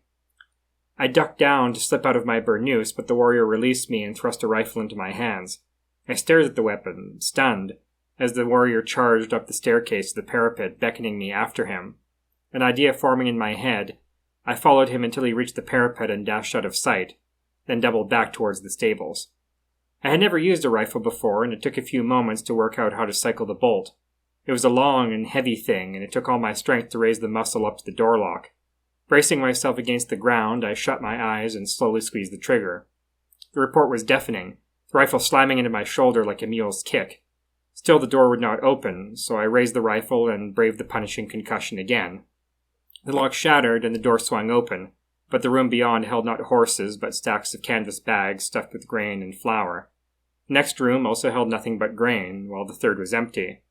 Speaker 1: I ducked down to slip out of my burnous, but the warrior released me and thrust a rifle into my hands. I stared at the weapon, stunned, as the warrior charged up the staircase to the parapet, beckoning me after him. An idea forming in my head, I followed him until he reached the parapet and dashed out of sight, then doubled back towards the stables. I had never used a rifle before, and it took a few moments to work out how to cycle the bolt. It was a long and heavy thing, and it took all my strength to raise the muzzle up to the door lock. Bracing myself against the ground, I shut my eyes and slowly squeezed the trigger. The report was deafening, the rifle slamming into my shoulder like a mule's kick. Still the door would not open, so I raised the rifle and braved the punishing concussion again. The lock shattered and the door swung open, but the room beyond held not horses but stacks of canvas bags stuffed with grain and flour. The next room also held nothing but grain, while the third was empty.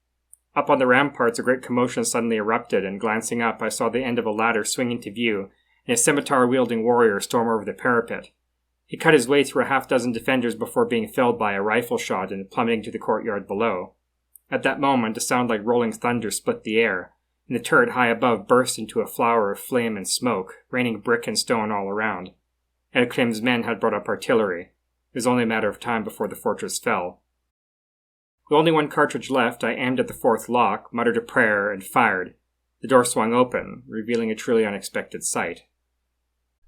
Speaker 1: Up on the ramparts a great commotion suddenly erupted, and glancing up I saw the end of a ladder swing into view, and a scimitar-wielding warrior storm over the parapet. He cut his way through a half-dozen defenders before being felled by a rifle shot and plummeting to the courtyard below. At that moment a sound like rolling thunder split the air, and the turret high above burst into a flower of flame and smoke, raining brick and stone all around. Edkrim's men had brought up artillery. It was only a matter of time before the fortress fell. With only 1 cartridge left, I aimed at the 4th lock, muttered a prayer, and fired. The door swung open, revealing a truly unexpected sight.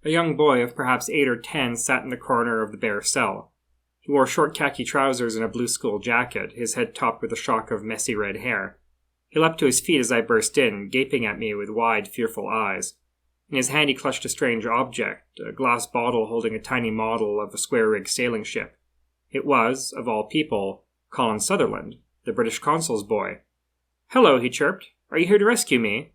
Speaker 1: A young boy of perhaps 8 or 10 sat in the corner of the bare cell. He wore short khaki trousers and a blue school jacket, his head topped with a shock of messy red hair. He leapt to his feet as I burst in, gaping at me with wide, fearful eyes. In his hand he clutched a strange object, a glass bottle holding a tiny model of a square-rigged sailing ship. It was, of all people, Colin Sutherland, the British consul's boy. "Hello," he chirped. "Are you here to rescue me?"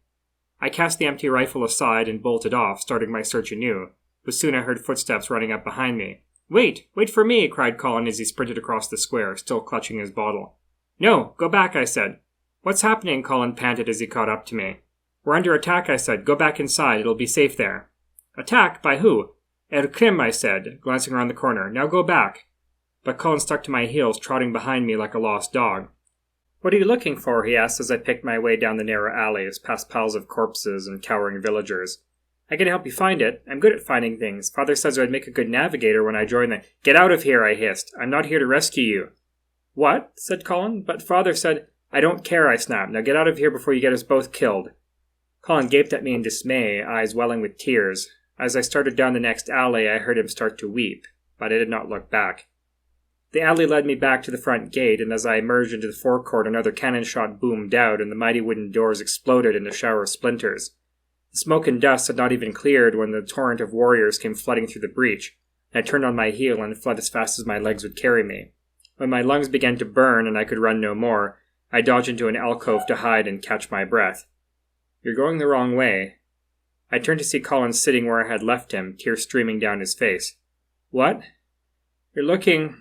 Speaker 1: I cast the empty rifle aside and bolted off, starting my search anew, but soon I heard footsteps running up behind me. Wait for me," cried Colin as he sprinted across the square, still clutching his bottle. "No, go back," I said. "What's happening?" Colin panted as he caught up to me. "We're under attack," I said. "Go back inside. It'll be safe there." "Attack? By who?" "Edkrim," I said, glancing around the corner. "Now go back." But Colin stuck to my heels, trotting behind me like a lost dog. "What are you looking for?" he asked as I picked my way down the narrow alleys, past piles of corpses and cowering villagers. "I can help you find it. I'm good at finding things. Father says I'd make a good navigator when I join the—" "Get out of here," I hissed. "I'm not here to rescue you." "What?" said Colin. "But Father said—" "I don't care," I snapped. "Now get out of here before you get us both killed." Colin gaped at me in dismay, eyes welling with tears. As I started down the next alley, I heard him start to weep, but I did not look back. The alley led me back to the front gate, and as I emerged into the forecourt, another cannon shot boomed out, and the mighty wooden doors exploded in a shower of splinters. The smoke and dust had not even cleared when the torrent of warriors came flooding through the breach, and I turned on my heel and fled as fast as my legs would carry me. When my lungs began to burn and I could run no more, I dodged into an alcove to hide and catch my breath. "You're going the wrong way." I turned to see Colin sitting where I had left him, tears streaming down his face. "What?" "You're looking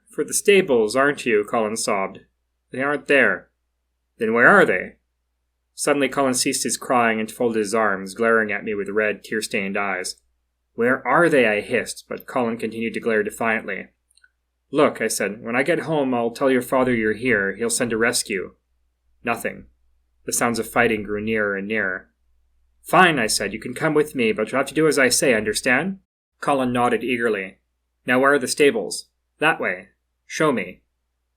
Speaker 1: for the stables, aren't you?" Colin sobbed. "They aren't there." "Then where are they?" Suddenly Colin ceased his crying and folded his arms, glaring at me with red, tear-stained eyes. "Where are they?" I hissed, but Colin continued to glare defiantly. "Look," I said, "when I get home I'll tell your father you're here. He'll send a rescue." Nothing. The sounds of fighting grew nearer and nearer. "Fine," I said, "you can come with me, but you'll have to do as I say, understand?" Colin nodded eagerly. "Now where are the stables?" "That way." "Show me."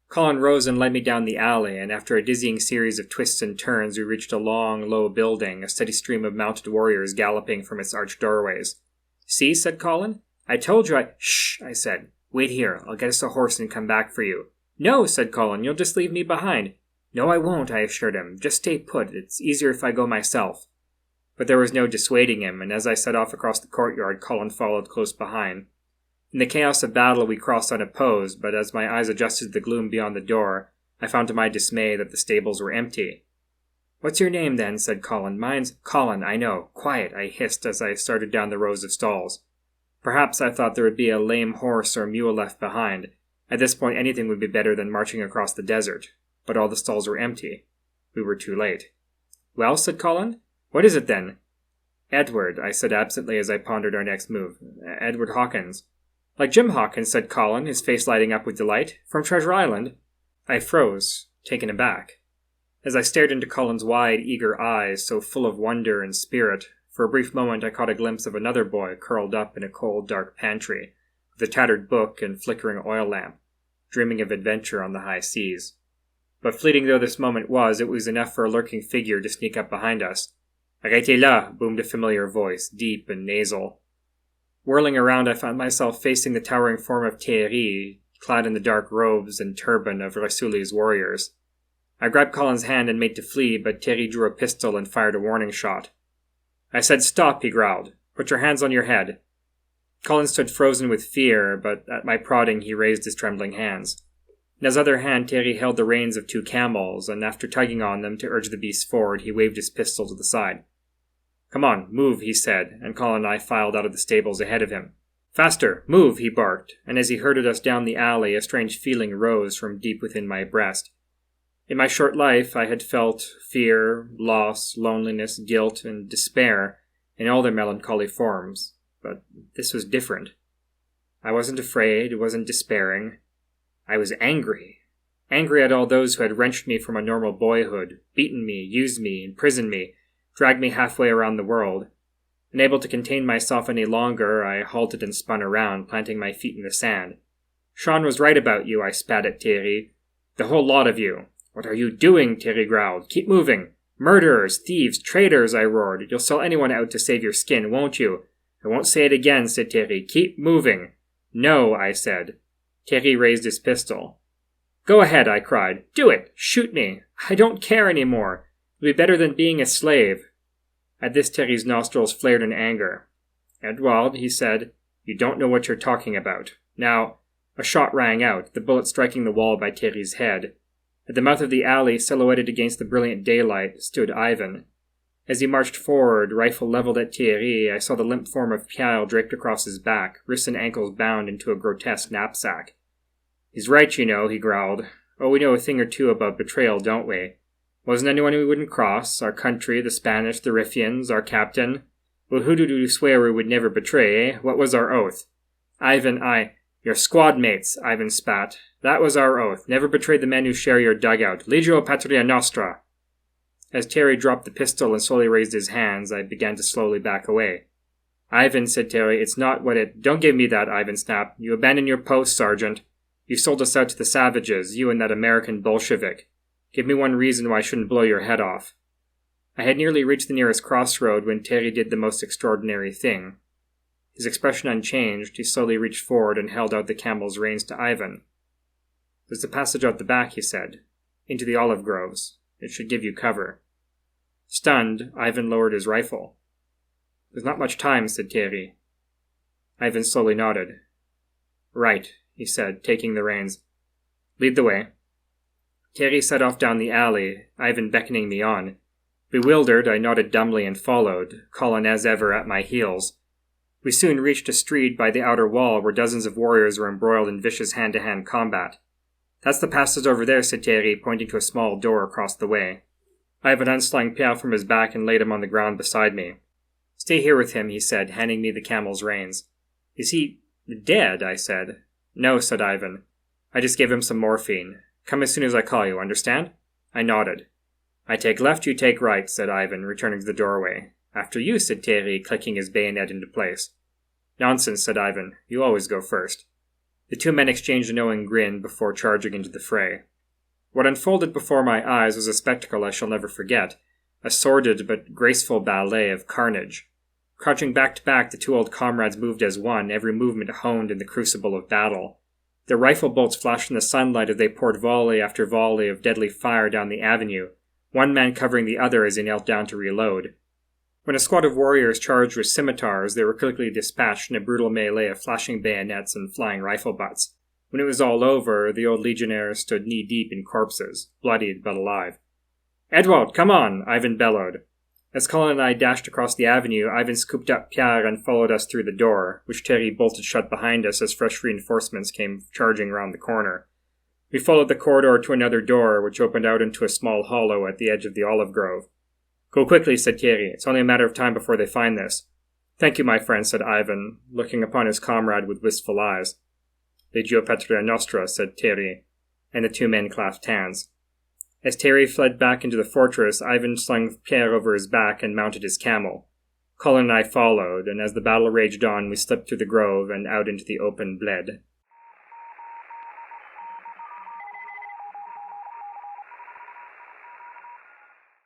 Speaker 1: Colin rose and led me down the alley, and after a dizzying series of twists and turns we reached a long, low building, a steady stream of mounted warriors galloping from its arched doorways. "See," said Colin. "I told you I—" "Shh," I said. "Wait here. I'll get us a horse and come back for you." "No," said Colin. "You'll just leave me behind." "No, I won't," I assured him. "Just stay put. It's easier if I go myself." But there was no dissuading him, and as I set off across the courtyard, Colin followed close behind. In the chaos of battle we crossed unopposed, but as my eyes adjusted to the gloom beyond the door, I found to my dismay that the stables were empty. "What's your name, then?" said Colin. "Mine's Colin, I know. Quiet," I hissed as I started down the rows of stalls. Perhaps I thought there would be a lame horse or mule left behind. At this point anything would be better than marching across the desert. But all the stalls were empty. We were too late. "Well," said Colin, "what is it then?" "Edward," I said absently as I pondered our next move. "Edward Hawkins." "Like Jim Hawkins," said Colin, his face lighting up with delight. "From Treasure Island?" I froze, taken aback. As I stared into Colin's wide, eager eyes, so full of wonder and spirit, for a brief moment I caught a glimpse of another boy curled up in a cold, dark pantry, with a tattered book and flickering oil lamp, dreaming of adventure on the high seas. But fleeting though this moment was, it was enough for a lurking figure to sneak up behind us. "Arrêtez là!" boomed a familiar voice, deep and nasal. Whirling around, I found myself facing the towering form of Thierry, clad in the dark robes and turban of Rasuli's warriors. I grabbed Colin's hand and made to flee, but Thierry drew a pistol and fired a warning shot. "I said stop," he growled. "Put your hands on your head." Colin stood frozen with fear, but at my prodding he raised his trembling hands. In his other hand Thierry held the reins of 2 camels, and after tugging on them to urge the beasts forward, he waved his pistol to the side. "Come on, move," he said, and Colin and I filed out of the stables ahead of him. "Faster! Move!" he barked, and as he herded us down the alley, a strange feeling rose from deep within my breast. In my short life, I had felt fear, loss, loneliness, guilt, and despair in all their melancholy forms, but this was different. I wasn't afraid, wasn't despairing. I was angry. Angry at all those who had wrenched me from a normal boyhood, beaten me, used me, imprisoned me, dragged me halfway around the world. Unable to contain myself any longer, I halted and spun around, planting my feet in the sand. "Sean was right about you," I spat at Thierry. "The whole lot of you." "What are you doing?" Thierry growled. "Keep moving." "Murderers, thieves, traitors," I roared. "You'll sell anyone out to save your skin, won't you?" "I won't say it again," said Thierry. "Keep moving." "No," I said. Thierry raised his pistol. "Go ahead," I cried. "Do it! Shoot me! I don't care any more. It'll be better than being a slave." At this Thierry's nostrils flared in anger. "Edward," he said, "you don't know what you're talking about. Now—" A shot rang out, the bullet striking the wall by Thierry's head. At the mouth of the alley, silhouetted against the brilliant daylight, stood Ivan. As he marched forward, rifle leveled at Thierry, I saw the limp form of Pierre draped across his back, wrists and ankles bound into a grotesque knapsack. "He's right, you know," he growled. "Oh, we know a thing or two about betrayal, don't we? Wasn't anyone we wouldn't cross? Our country, the Spanish, the Riffians, our captain? Well, who did we swear we would never betray, eh? What was our oath?" "Ivan, Your squad mates," Ivan spat. "That was our oath. Never betray the men who share your dugout. Legio Patria Nostra." As Thierry dropped the pistol and slowly raised his hands, I began to slowly back away. "Ivan," said Thierry, "it's not what it—" "Don't give me that," Ivan snapped. "You abandon your post, Sergeant. You sold us out to the savages, you and that American Bolshevik. Give me one reason why I shouldn't blow your head off." I had nearly reached the nearest crossroad when Thierry did the most extraordinary thing. His expression unchanged, he slowly reached forward and held out the camel's reins to Ivan. "There's a passage out the back," he said. "Into the olive groves. It should give you cover." Stunned, Ivan lowered his rifle. "There's not much time," said Thierry. Ivan slowly nodded. "Right," he said, taking the reins. "Lead the way." Thierry set off down the alley, Ivan beckoning me on. Bewildered, I nodded dumbly and followed, Colin as ever at my heels. We soon reached a street by the outer wall where dozens of warriors were embroiled in vicious hand-to-hand combat. "That's the passage over there," said Thierry, pointing to a small door across the way. Ivan unslung Pierre from his back and laid him on the ground beside me. "Stay here with him," he said, handing me the camel's reins. "Is he dead?" I said. "No," said Ivan. "I just gave him some morphine. Come as soon as I call you, understand?" I nodded. "I take left, you take right," said Ivan, returning to the doorway. "After you," said Thierry, clicking his bayonet into place. "Nonsense," said Ivan. "You always go first." The 2 men exchanged a knowing grin before charging into the fray. What unfolded before my eyes was a spectacle I shall never forget, a sordid but graceful ballet of carnage. Crouching back to back, the 2 old comrades moved as one, every movement honed in the crucible of battle. Their rifle bolts flashed in the sunlight as they poured volley after volley of deadly fire down the avenue, one man covering the other as he knelt down to reload. When a squad of warriors charged with scimitars, they were quickly dispatched in a brutal melee of flashing bayonets and flying rifle butts. When it was all over, the old legionnaire stood knee-deep in corpses, bloodied but alive. "Edward, come on!" Ivan bellowed. As Colin and I dashed across the avenue, Ivan scooped up Pierre and followed us through the door, which Terry bolted shut behind us as fresh reinforcements came charging round the corner. We followed the corridor to another door, which opened out into a small hollow at the edge of the olive grove. "Go quickly," said Thierry. "It's only a matter of time before they find this." "Thank you, my friend," said Ivan, looking upon his comrade with wistful eyes. "Legio Patria Nostra," said Thierry, and the two men clasped hands. As Thierry fled back into the fortress, Ivan slung Pierre over his back and mounted his camel. Colin and I followed, and as the battle raged on, we slipped through the grove and out into the open bled.